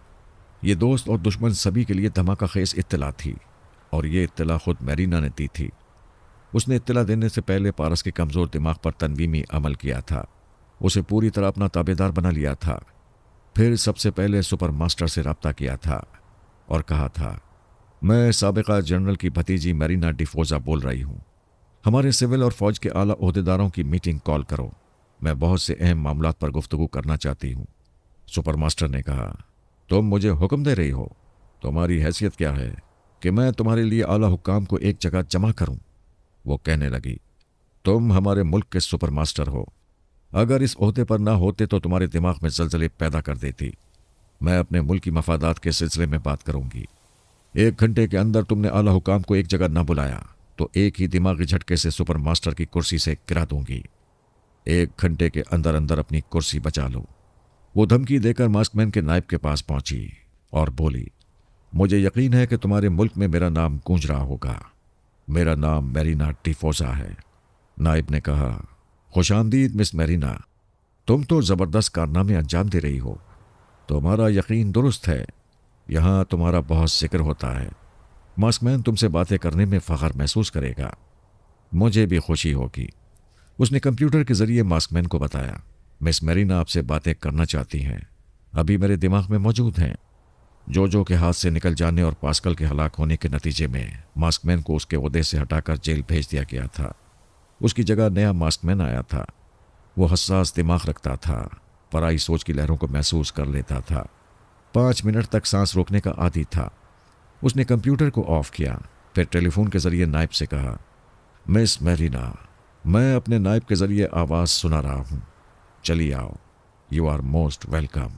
S1: ये दोस्त और दुश्मन सभी के लिए धमाका खेज इत्तला थी, और ये इत्तला खुद मैरीना ने दी थी। उसने इत्तला देने से पहले पारस के कमज़ोर दिमाग पर तनवीमी अमल किया था। उसे पूरी तरह अपना ताबेदार बना लिया था। फिर सबसे पहले सुपर मास्टर से रब्ता किया था और कहा था, मैं साबिका जनरल की भतीजी मैरीना डिफोजा बोल रही हूँ। हमारे सिविल और फौज के आला ओहदेदारों की मीटिंग कॉल करो। मैं बहुत से अहम मामलात पर गुफ्तगू करना चाहती हूँ। सुपर मास्टर ने कहा, तुम मुझे हुक्म दे रही हो? तुम्हारी हैसियत क्या है कि मैं तुम्हारे लिए आला हुक्काम को एक जगह जमा करूं? वो कहने लगी, तुम हमारे मुल्क के सुपर मास्टर हो। अगर इस ओहदे पर ना होते तो तुम्हारे दिमाग में जलजले पैदा कर देती। मैं अपने मुल्क की मफादात के सिलसिले में बात करूंगी। 1 घंटे के अंदर तुमने आला हुक्काम को एक जगह ना बुलाया तो एक ही दिमागी झटके से सुपर मास्टर की कुर्सी से गिरा दूंगी। 1 घंटे के अंदर अंदर अपनी कुर्सी बचा लो। वो धमकी देकर मास्कमैन के नायब के पास पहुंची और बोली, मुझे यकीन है कि तुम्हारे मुल्क में मेरा नाम गूंज रहा होगा। मेरा नाम मैरीना डिफोजा है। नायब ने कहा, खुशामदीद मिस मैरीना, तुम तो ज़बरदस्त कारनामे अंजाम दे रही हो। तुम्हारा यकीन दुरुस्त है। यहाँ तुम्हारा बहुत जिक्र होता है। मास्कमैन तुमसे बातें करने में फ़ख्र महसूस करेगा। मुझे भी खुशी होगी। उसने कंप्यूटर के ज़रिए मास्कमैन को बताया, मिस मैरीना आपसे बातें करना चाहती हैं। अभी मेरे दिमाग में मौजूद हैं। जोजो के हाथ से निकल जाने और पास्कल के हलाक होने के नतीजे में मास्कमैन को उसके ओहदे से हटाकर जेल भेज दिया गया था। उसकी जगह नया मास्कमैन आया था। वो हसास दिमाग रखता था, पराई सोच की लहरों को महसूस कर लेता था, 5 मिनट तक सांस रोकने का आदी था। उसने कंप्यूटर को ऑफ किया, फिर टेलीफोन के जरिए नायब से कहा, मिस मैरीना, मैं अपने नायब के जरिए आवाज़ सुना रहा हूँ। चलिए आओ। You are most welcome.